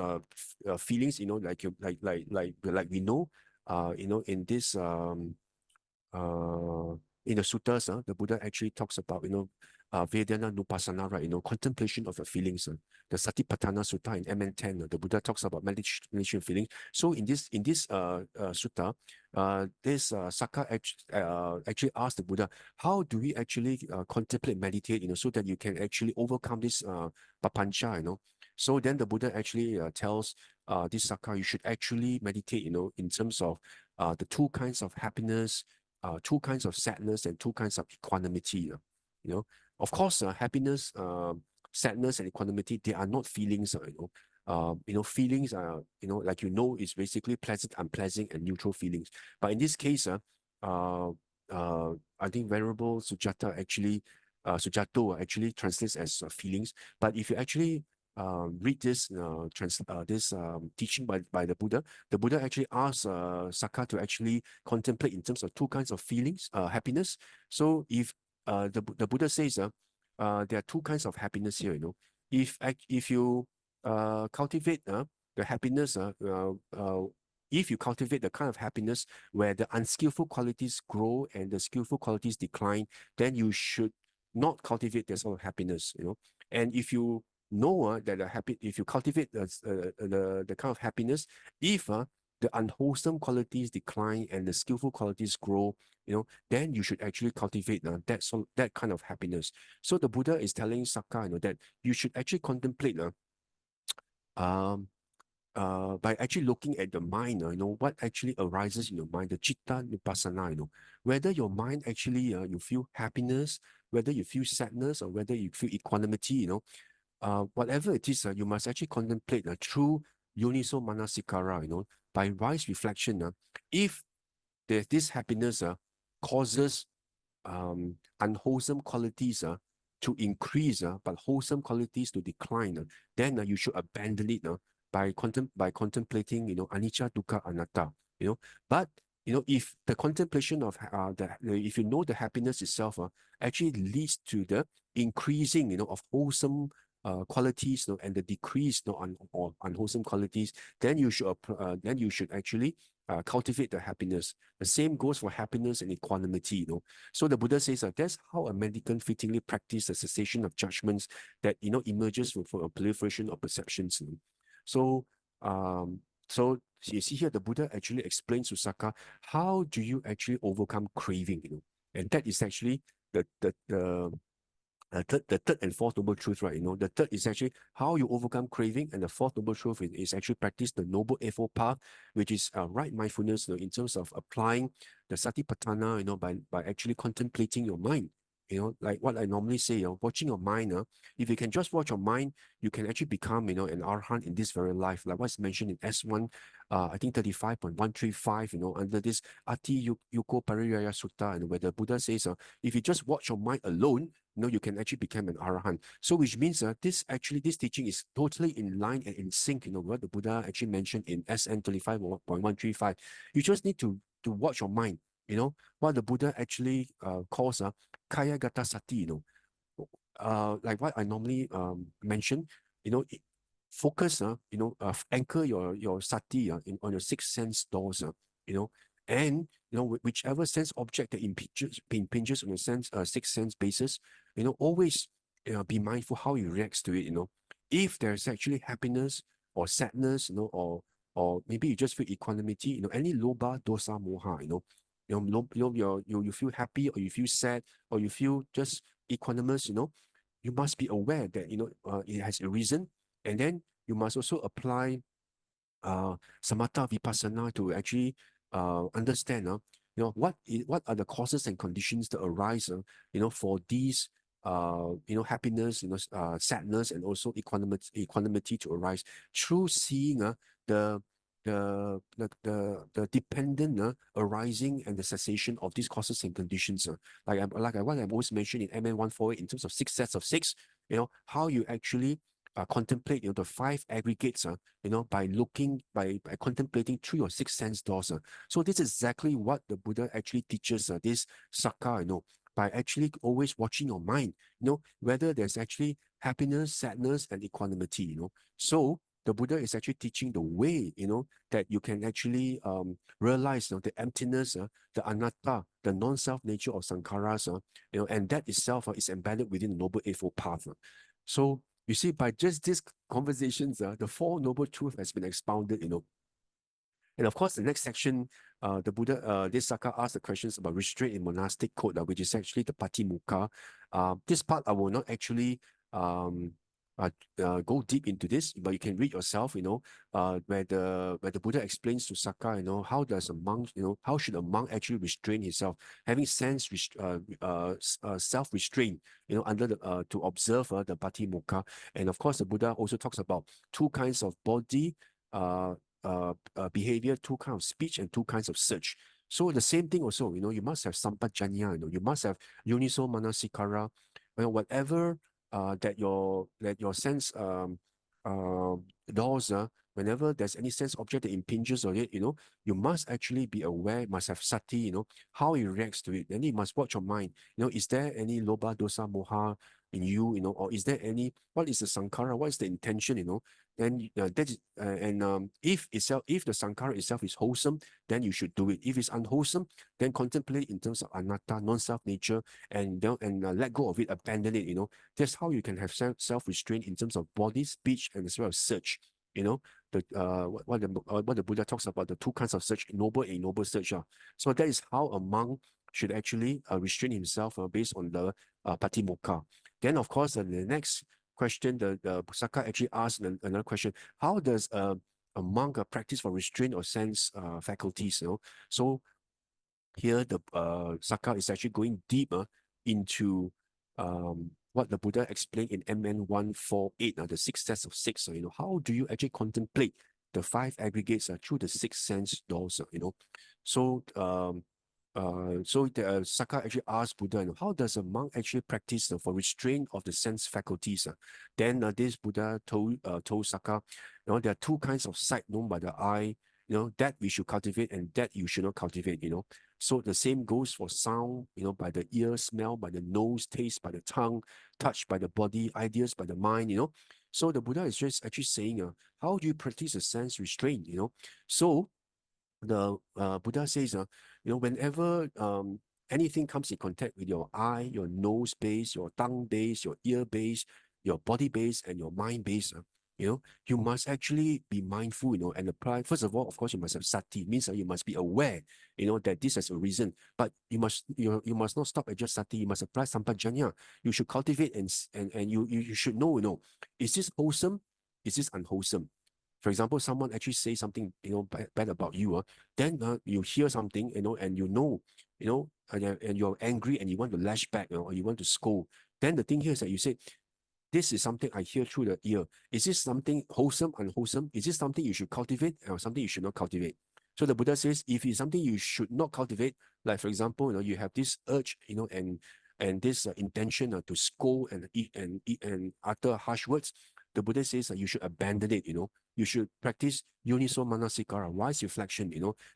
feelings, like we know, in this in the suttas, the Buddha actually talks about, Vedana Nupassana, right? Contemplation of your feelings. The Satipatthana Sutta in MN10, the Buddha talks about meditation feelings. So in this sutta, this Sakka actually asked the Buddha, how do we actually contemplate, meditate, so that you can actually overcome this papancha, So then the Buddha actually tells this Sakka, you should actually meditate, in terms of the two kinds of happiness, two kinds of sadness, and two kinds of equanimity. Of course, happiness, sadness, and equanimity, they are not feelings. Feelings are, like is basically pleasant, unpleasant, and neutral feelings. But in this case, I think Venerable Sujato actually translates as feelings. But if you actually read this teaching by the Buddha actually asked Sakka to actually contemplate in terms of two kinds of feelings, happiness. So if the Buddha says there are two kinds of happiness here, if you cultivate the happiness, if you cultivate the kind of happiness where the unskillful qualities grow and the skillful qualities decline, then you should not cultivate that sort of happiness, And if you know that if you cultivate the kind of happiness, if the unwholesome qualities decline and the skillful qualities grow, then you should actually cultivate that kind of happiness. So the Buddha is telling Sakka, that you should actually contemplate by actually looking at the mind, what actually arises in your mind, the citta vipassana, whether your mind actually, you feel happiness, whether you feel sadness, or whether you feel equanimity, whatever it is, you must actually contemplate through yoniso manasikara, by wise reflection. If this happiness causes unwholesome qualities to increase, but wholesome qualities to decline, then you should abandon it by contemplating, anicca, dukkha, anatta, But if the contemplation of if you know the happiness itself actually leads to the increasing, of wholesome qualities, and the decrease, on unwholesome qualities, then you should actually cultivate the happiness. The same goes for happiness and equanimity, So the Buddha says that's how a mendicant fittingly practice the cessation of judgments that emerges from a proliferation of perceptions. So so you see here the Buddha actually explains to Sakka how do you actually overcome craving, and that is actually the third and fourth noble truth, right? The third is actually how you overcome craving, and the fourth noble truth is actually practice the noble eightfold path, which is right mindfulness, in terms of applying the satipatthana, by actually contemplating your mind. Like what I normally say, watching your mind. If you can just watch your mind, you can actually become, an arhat in this very life. Like what's mentioned in S1, I think 35.135, under this Ati Yuko Pariraya Sutta, and where the Buddha says, if you just watch your mind alone, you can actually become an arahant. So which means this teaching is totally in line and in sync, what the Buddha actually mentioned in SN 35.135. You just need to watch your mind, what the Buddha actually calls kaya gata sati, like what I normally mention, focus, anchor your sati on your six sense doors, and whichever sense object that impinges on your six sense basis, always be mindful how you react to it. If there's actually happiness or sadness, or maybe you just feel equanimity, any loba, dosa, moha, you feel happy, or you feel sad, or you feel just equanimous, you must be aware that it has a reason, and then you must also apply samatha vipassana to actually understand what are the causes and conditions that arise for these happiness, sadness, and also equanimity to arise through seeing the the dependent arising and the cessation of these causes and conditions. What I've always mentioned in MN148 in terms of six sets of six, how you actually contemplate the five aggregates, by contemplating through your six sense doors. So this is exactly what the Buddha actually teaches this Sakka, by actually always watching your mind, whether there's actually happiness, sadness, and equanimity, So the Buddha is actually teaching the way, that you can actually realize the emptiness, the anatta, the non-self nature of sankharas, and that itself is embedded within the Noble Eightfold Path. So you see, by just these conversations, the Four Noble Truths has been expounded, And of course, the next section, the Buddha, this Sakka asked the questions about restraint in monastic code, which is actually the Patimokkha. This part I will not actually go deep into this, but you can read yourself, where the Buddha explains to Sakka, how does a monk, how should a monk actually restrain himself, having self-restraint, under the to observe the Patimokkha. And of course, the Buddha also talks about two kinds of body behavior, two kinds of speech, and two kinds of search. So the same thing also, you must have sampajanya, you must have yoniso manasikara, whatever that your sense doors, whenever there's any sense object that impinges on it, you must actually be aware, must have sati, how it reacts to it. Then you must watch your mind. Is there any loba, dosa, moha in you, or is there any, what is the sankhara? What is the intention, And that is, if the sankhara itself is wholesome, then you should do it. If it's unwholesome, then contemplate in terms of anatta, non-self nature, and let go of it, abandon it. That's how you can have self-restraint in terms of body, speech, and as well as search. What the Buddha talks about, the two kinds of search, noble and ignoble search. So that is how a monk should actually restrain himself based on the Patimokkha. Then, of course, the next question, the Sakka actually asked another question: how does a monk practice for restraint or sense faculties? So here the Sakka is actually going deeper into what the Buddha explained in MN148, the six sets of six. How do you actually contemplate the five aggregates through the six sense doors? So so the Sakka actually asked Buddha, how does a monk actually practice for restraint of the sense faculties? Then this Buddha told Sakka, there are two kinds of sight known by the eye, that we should cultivate and that you should not cultivate. So the same goes for sound, by the ear, smell by the nose, taste by the tongue, touch by the body, ideas by the mind. So the Buddha is just actually saying, how do you practice a sense restraint? So the Buddha says, whenever anything comes in contact with your eye, your nose base, your tongue base, your ear base, your body base, and your mind base, you must actually be mindful, and apply. First of all, of course, you must have sati, means that you must be aware, that this has a reason. But you must not stop at just sati. You must apply sampajanya. You should cultivate and you should know, is this wholesome? Is this unwholesome? For example, someone actually say something, bad about you, then you hear something, and and you're angry and you want to lash back, or you want to scold. Then the thing here is that you say, this is something I hear through the ear. Is this something wholesome, unwholesome? Is this something you should cultivate or something you should not cultivate? So the Buddha says, if it's something you should not cultivate, like for example, you have this urge, and this intention to scold and utter harsh words, the Buddha says that you should abandon it. You should practice yoniso manasikara, wise reflection.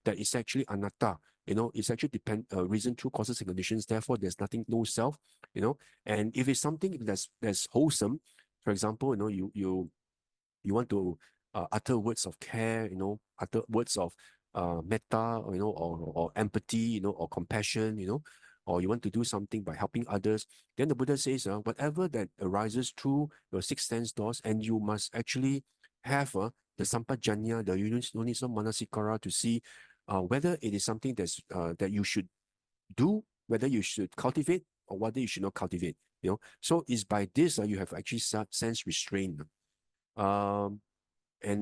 That is actually anatta. It's actually reason through causes and conditions. Therefore, there's nothing, no self. And if it's something that's wholesome, for example, you want to utter words of care, utter words of metta, or empathy, or compassion, or you want to do something by helping others, then the Buddha says, whatever that arises through your six sense doors, and you must actually have the sampajanya, the yoniso manasikara, to see whether it is something that you should do, whether you should cultivate or whether you should not cultivate. So it's by this you have actually sense restraint. And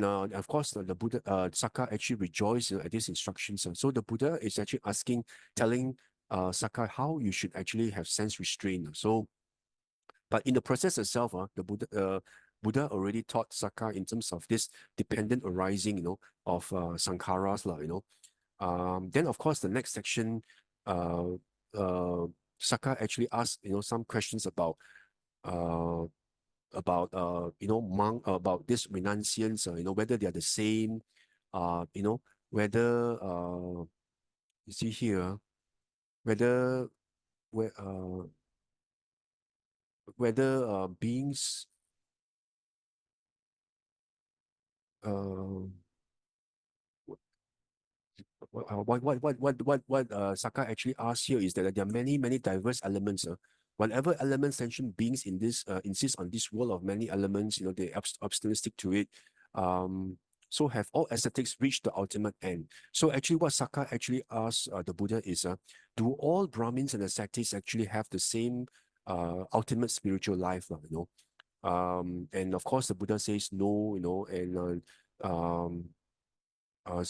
of course, the Buddha, Sakka actually rejoiced at these instructions. So the Buddha is actually telling Sakka how you should actually have sense restraint. So, but in the process itself, the Buddha already taught Sakka in terms of this dependent arising, of sankharas, then of course the next section, Sakka actually asked, some questions about monk, about this renunciants, whether they are the same, whether you see here, whether where whether beings what Sakka actually asks here is that there are many diverse elements. Whatever element sentient beings in this insist on this world of many elements, they obstinately stick to it. So have all ascetics reached the ultimate end? So actually, what Sakka actually asks the Buddha is, do all Brahmins and ascetics actually have the same ultimate spiritual life? And of course, the Buddha says no, and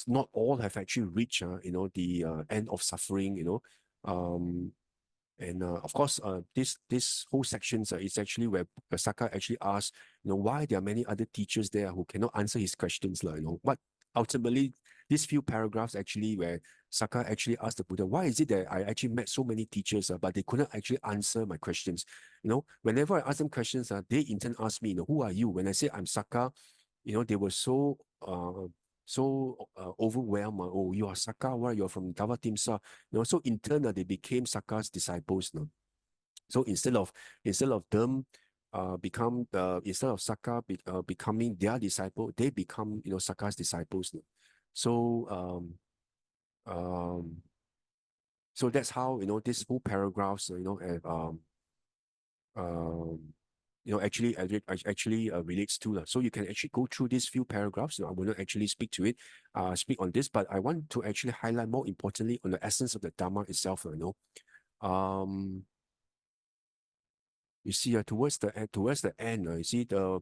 not all have actually reached, the end of suffering, and of course, this whole section is actually where Sakka actually asks, why there are many other teachers there who cannot answer his questions, what ultimately these few paragraphs actually where Sakka actually asked the Buddha, why is it that I actually met so many teachers, but they couldn't actually answer my questions? Whenever I ask them questions, they in turn ask me, who are you? When I say I'm Sakka, they were so overwhelmed. Oh, you are Sakka, why you're from Dhamma Timsa? So in turn, they became Sakka's disciples. So instead of them instead of Sakka becoming their disciple, they become Sakka's disciples. So so that's how this whole paragraphs actually relates to. So you can actually go through these few paragraphs. I will not actually speak on this, but I want to actually highlight more importantly on the essence of the Dhamma itself. You see, towards the end, you see the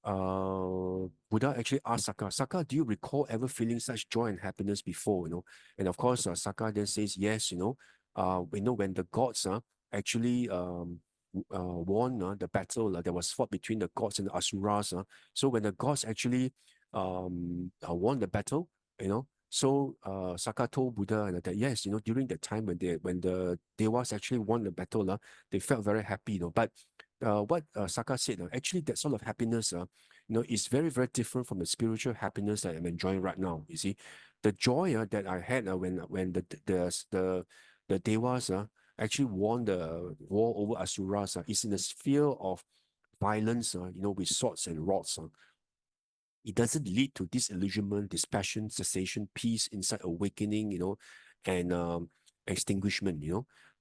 Buddha actually asked Sakka, Sakka, do you recall ever feeling such joy and happiness before? And of course, Sakka then says yes. When the gods actually won the battle that was fought between the gods and the asuras. So when the gods actually won the battle, so Sakka told Buddha that yes, during the time when the Devas actually won the battle, they felt very happy. But what Sakka said, actually that sort of happiness, is very, very different from the spiritual happiness that I'm enjoying right now. You see, the joy that I had when the Devas actually won the war over Asuras is in the sphere of violence, with swords and rods. It doesn't lead to disillusionment, dispassion, cessation, peace, insight, awakening, and extinguishment,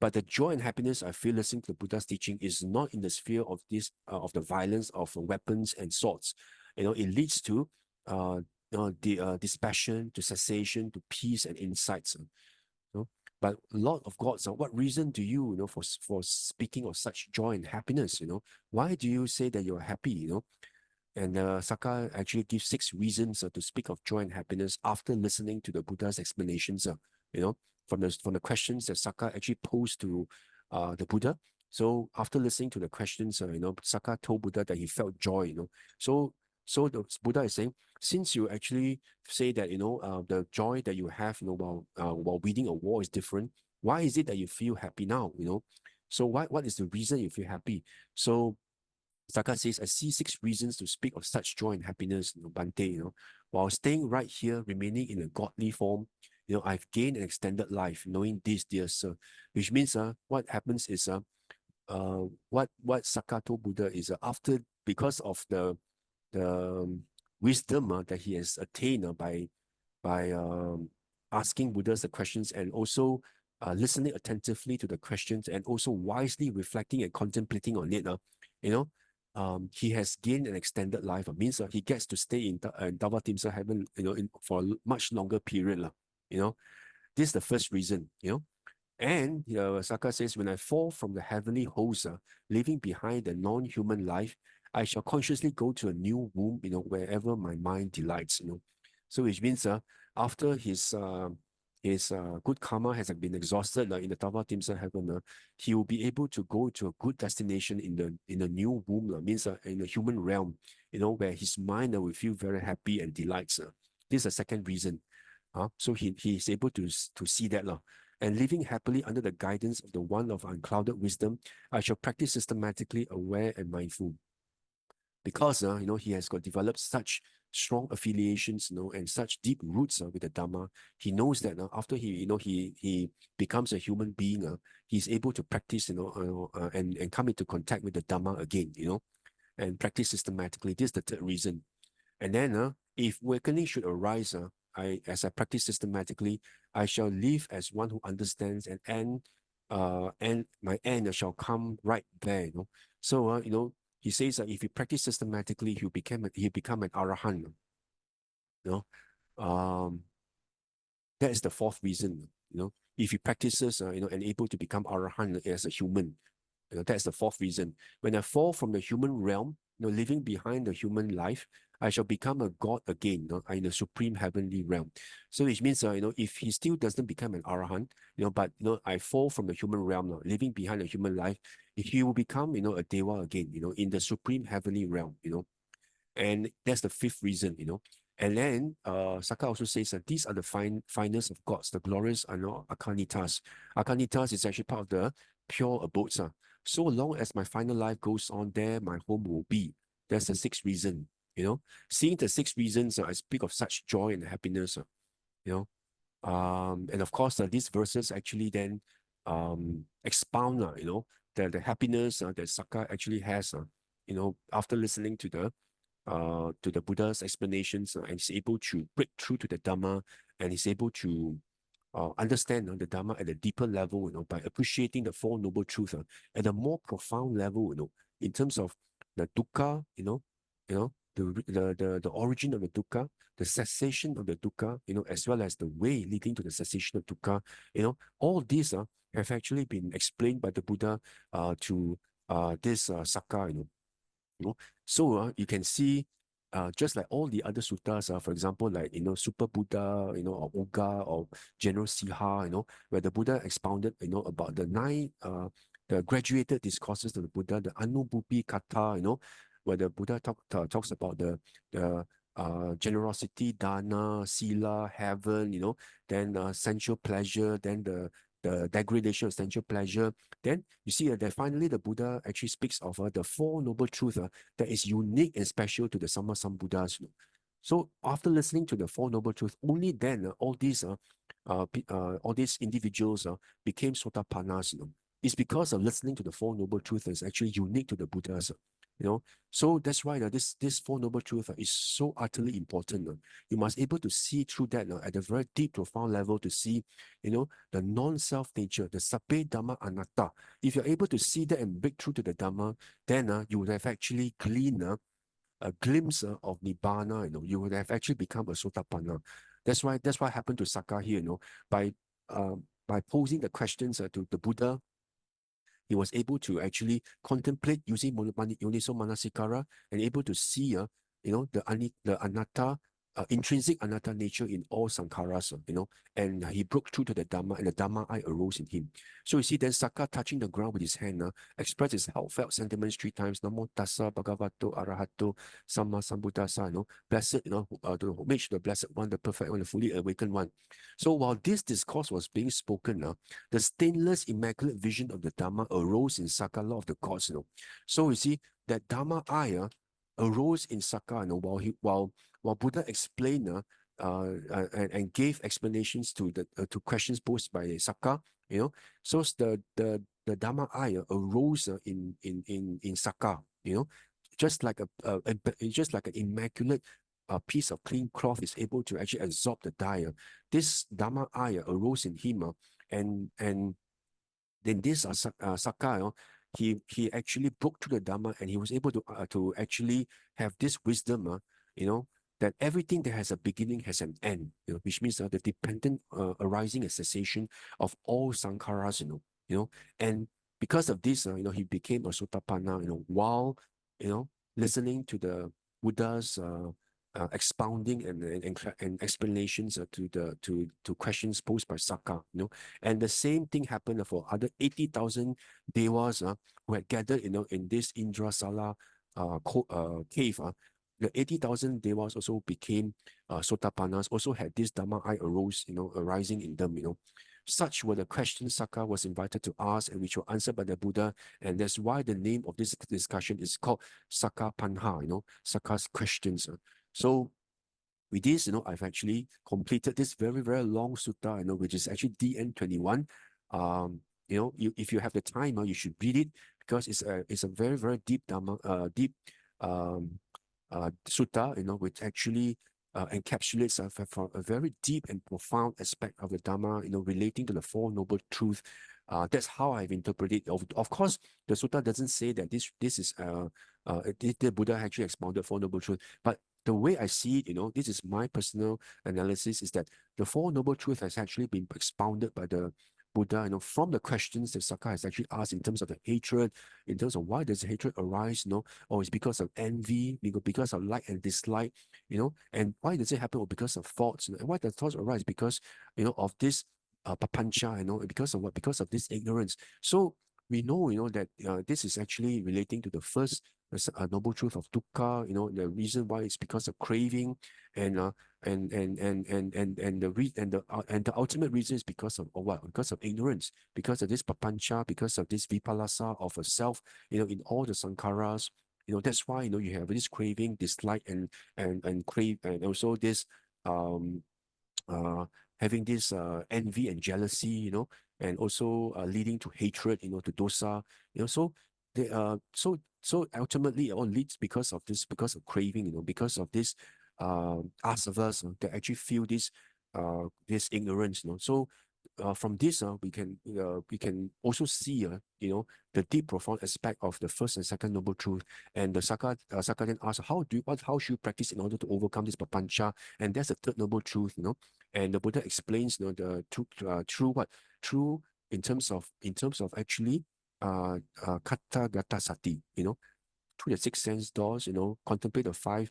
But the joy and happiness I feel listening to the Buddha's teaching is not in the sphere of this of the violence of weapons and swords. It leads to dispassion, to cessation, to peace and insights. But Lord of gods, what reason do you, for speaking of such joy and happiness? Why do you say that you're happy? And Sakka actually gives 6 reasons to speak of joy and happiness after listening to the Buddha's explanations. From the questions that Sakka actually posed to the Buddha. So after listening to the questions, Sakka told Buddha that he felt joy. So the Buddha is saying, since you actually say that the joy that you have while winning a war is different, why is it that you feel happy now? So what is the reason you feel happy? So Sakka says, I see 6 reasons to speak of such joy and happiness, Bhante, while staying right here, remaining in a godly form, I've gained an extended life, knowing this, dear sir, which means what happens is what Sakka told Buddha is because of the wisdom that he has attained by asking Buddha the questions and also listening attentively to the questions and also wisely reflecting and contemplating on it, he has gained an extended life. It means he gets to stay in Dhamma Timsa heaven, for a much longer period. This is the first reason, And Sakka says, when I fall from the heavenly host, leaving behind the non-human life, I shall consciously go to a new womb, wherever my mind delights, So which means after his good karma has been exhausted in the Dhamma Timsa heaven, he will be able to go to a good destination in the new womb, means in the human realm, where his mind will feel very happy and delights. This is the second reason. So he is able to see that. And living happily under the guidance of the one of unclouded wisdom, I shall practice systematically, aware and mindful. Because he has developed such strong affiliations, and such deep roots with the Dhamma. He knows that after he becomes a human being, he's able to practice, and come into contact with the Dhamma again, and practice systematically. This is the third reason. And then, if awakening should arise, as I practice systematically, I shall live as one who understands, and my end shall come right there. So, he says that if he practice systematically, he'll become an arahant. That is the fourth reason. If he practices, and able to become arahant as a human, that's the fourth reason. When I fall from the human realm, living behind the human life, I shall become a god again, in the supreme heavenly realm. So which means, if he still doesn't become an arahant, but I fall from the human realm, living behind the human life, he will become, a deva again, in the supreme heavenly realm, And that's the fifth reason, And then Sakka also says that these are the finest of gods, the glorious are not Akanitas. Akanitas is actually part of the pure abodes. So long as my final life goes on, there my home will be. That's the sixth reason. Seeing the six reasons, I speak of such joy and happiness. You know, and of course, these verses actually then expound, the happiness that Sakka actually has, after listening to the Buddha's explanations, and he's able to break through to the Dhamma, and he's able to understand the Dhamma at a deeper level, by appreciating the Four Noble Truths at a more profound level, in terms of the dukkha, the origin of the dukkha, the cessation of the dukkha, as well as the way leading to the cessation of dukkha, all these have actually been explained by the Buddha to this Sakka, So you can see, just like all the other suttas, for example, like Super Buddha, or Uga or General Siha, where the Buddha expounded, about the graduated discourses of the Buddha, the Anubupi Katha, where the Buddha talks about the generosity, dana, sila, heaven, then sensual pleasure, then the degradation of sensual pleasure. Then you see that finally the Buddha actually speaks of the Four Noble Truths that is unique and special to the Sammasambuddhas. So after listening to the Four Noble Truths, only then all these individuals became Sotapannas. It's because of listening to the Four Noble Truths that's actually unique to the Buddhas. So that's why this Four Noble Truths is so utterly important. You must able to see through that at a very deep, profound level to see, the non-self nature, the Sabbe Dhamma Anatta. If you're able to see that and break through to the Dhamma, then you would have actually gleaned a glimpse of Nibbana. You would have actually become a Sotapanna. That's what happened to Sakka here. By posing the questions to the Buddha, he was able to actually contemplate using Yoniso Manasikara and able to see, the anatta, intrinsic anatta nature in all sankharas, and he broke through to the Dhamma, and the Dhamma eye arose in him. So you see, then Sakka, touching the ground with his hand, expressed his heartfelt sentiments 3 times. Namo tassa bhagavato arahato samma sambuddhassa, blessed, to make the blessed one, the perfect one, the fully awakened one. So while this discourse was being spoken, the stainless, immaculate vision of the Dhamma arose in Sakka, Lord of the gods. So you see that Dhamma eye arose in Sakka, while Buddha explained and gave explanations to questions posed by Sakka, so the Dhamma eye arose in Sakka, just like just like an immaculate piece of clean cloth is able to actually absorb the dye. This Dhamma eye arose in him, and then this Sakka, he actually broke through the Dhamma, and he was able to actually have this wisdom, that everything that has a beginning has an end, which means the dependent arising and cessation of all sankharas, and because of this, he became a Sotapanna, while, listening to the Buddha's expounding and explanations to questions posed by Sakka, and the same thing happened for other 80,000 devas who had gathered, in this Indrasala cave. The 80,000 devas also became Sotapannas, also had this Dhamma eye arose, arising in them, Such were the questions Sakka was invited to ask, and which were answered by the Buddha, and that's why the name of this discussion is called Sakka Panha, Sakka's questions. So with this, I've actually completed this very, very long sutta, which is actually DN21. If you have the time, you should read it, because it's a very, very deep Dhamma, sutta, which actually encapsulates a very deep and profound aspect of the Dhamma, relating to the Four Noble Truths. That's how I've interpreted it. Of course, the sutta doesn't say that this is the Buddha actually expounded Four Noble Truths, but the way I see it, this is my personal analysis, is that the Four Noble Truths has actually been expounded by the Buddha, from the questions that Sakka has actually asked in terms of the hatred, in terms of why does hatred arise, or it's because of envy, because of like and dislike, and why does it happen? Or because of thoughts, and why does thoughts arise? Because, of this papancha, because of what? Because of this ignorance. So we know, that this is actually relating to the first a noble truth of dukkha. The reason why is because of craving, and the ultimate reason is because of what? Because of ignorance, because of this papancha, because of this vipalasa of a self. In all the sankharas. That's why you have this craving, dislike, and crave, and also this um having this envy and jealousy, and also leading to hatred, to dosa. So they so ultimately it all leads because of this, because of craving, because of this asavas, that actually feel this ignorance. So from this, we can also see, the deep, profound aspect of the first and second noble truth. And the Sakka then asks, how should you practice in order to overcome this papancha? And that's the third noble truth. And the Buddha explains, the true what? True in terms of actually kata gata sati, through the six sense doors, contemplate the five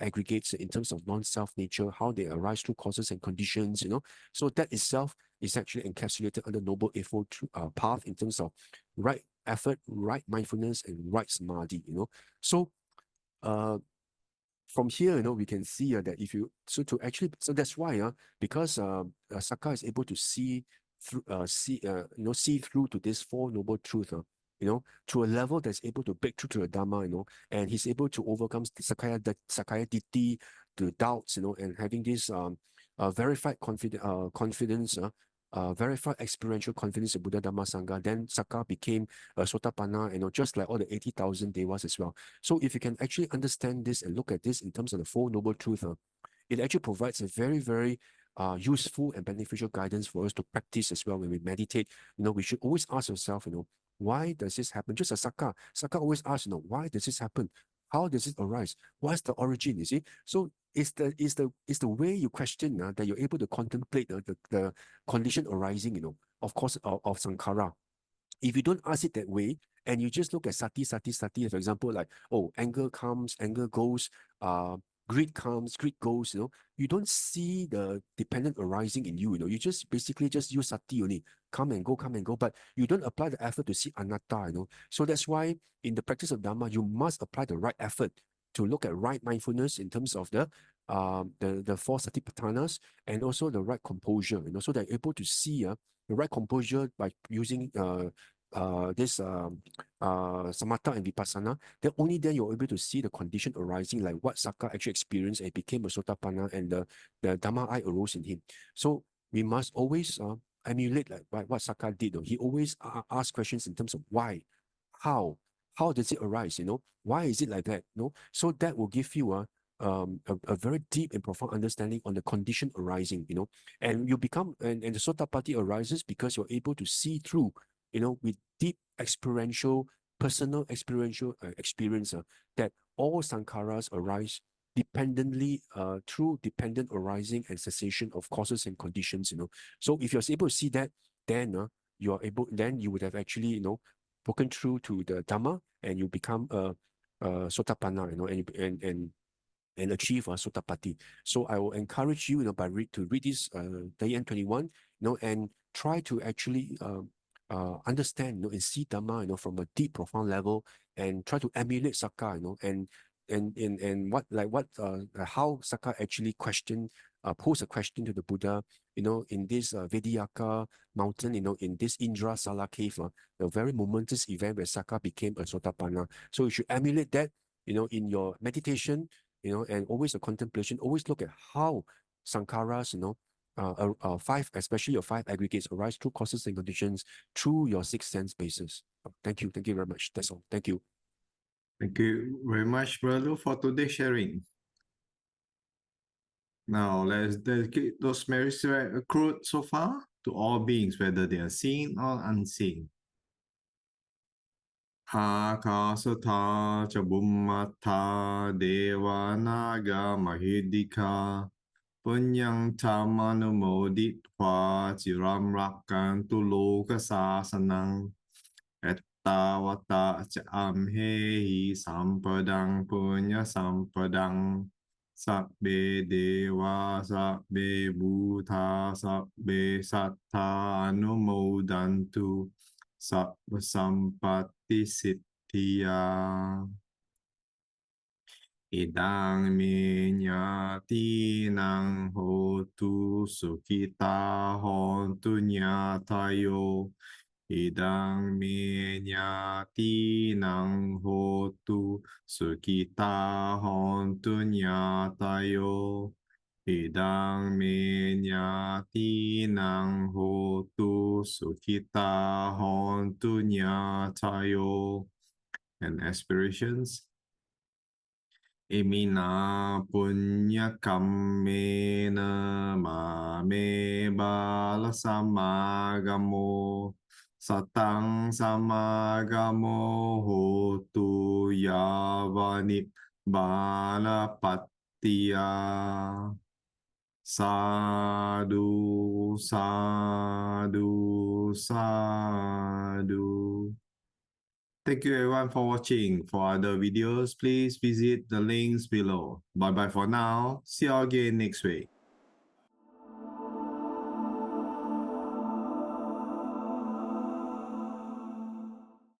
aggregates in terms of non-self nature, how they arise through causes and conditions. So that itself is actually encapsulated under Noble Eightfold Path in terms of right effort, right mindfulness, and right samadhi. So from here, we can see that so that's why, because Sakka is able to see through to this four noble truth, to a level that's able to break through to the Dhamma, and he's able to overcome the Sakaya Ditti, the doubts, and having this verified confidence, verified experiential confidence in Buddha Dhamma Sangha. Then Sakka became a Sotapanna, just like all the 80,000 devas as well. So if you can actually understand this and look at this in terms of the Four Noble Truths, it actually provides a very, very useful and beneficial guidance for us to practice as well when we meditate. We should always ask ourselves, why does this happen? Just as Sakka always asks, why does this happen? How does it arise? What's the origin? You see, so it's the way you question that you're able to contemplate the condition arising, of course, of sankhara. If you don't ask it that way, and you just look at sati, for example, like, oh, anger comes, anger goes, greed comes, greed goes, you don't see the dependent arising in you, you just basically just use sati only, come and go, but you don't apply the effort to see anatta, So that's why in the practice of Dhamma, you must apply the right effort to look at right mindfulness in terms of the four satipatthanas, and also the right composure, so they're able to see the right composure by using this samatha and vipassana. Then only then you're able to see the condition arising, like what Sakka actually experienced and became a Sotapanna, and the Dhamma eye arose in him. So we must always emulate like what Sakka did. He always ask questions in terms of why, how does it arise? Why is it like that? So that will give you a very deep and profound understanding on the condition arising, and you become, and the Sotapatti arises because you're able to see through, with deep personal experiential experience, that all sankharas arise dependently, through dependent arising and cessation of causes and conditions. So if you're able to see that, then then you would have actually, broken through to the Dhamma, and you become a Sotapanna, and achieve a Sotapatti. So I will encourage you, to read this DN21, and try to actually understand, and see Dhamma, from a deep, profound level, and try to emulate Sakka, and how Sakka actually pose a question to the Buddha, in this Vediyaka mountain, in this Indra Sala cave, a very momentous event where Sakka became a Sotapanna. So you should emulate that, in your meditation, and always a contemplation. Always look at how sankharas, five, especially your five aggregates, arise through causes and conditions through your six sense basis. Thank you very much. That's all. Thank you.
Thank you very much, Brother, for today's sharing. Now, let's dedicate those merits accrued so far to all beings, whether they are seen or unseen. Akasatha ca Bhummatha Deva Naga Mahidika Punyang Tamanumoditva Chiram Rakantu Loka Sasanang Ettavata Ca Amhehi Sampadang Punya Sampadang Sabbe Deva Sabbe Bhuta Sabbe Sattha Anumodantu Sabba Sampatti Siddhya. Idang me nyati nang hotu sukita hontu nyatayo. Idang me nyati nang hotu sukita hontu nyatayo. Idang me nyati nang hotu sukita hontu nyatayo. And aspirations. Imina punya kammena mame bala samagamo satang samagamo hotu yavani bala pattiya. Sadhu, sadhu, sadhu. Thank you everyone for watching. For other videos, please visit the links below. Bye bye for now. See you again next week.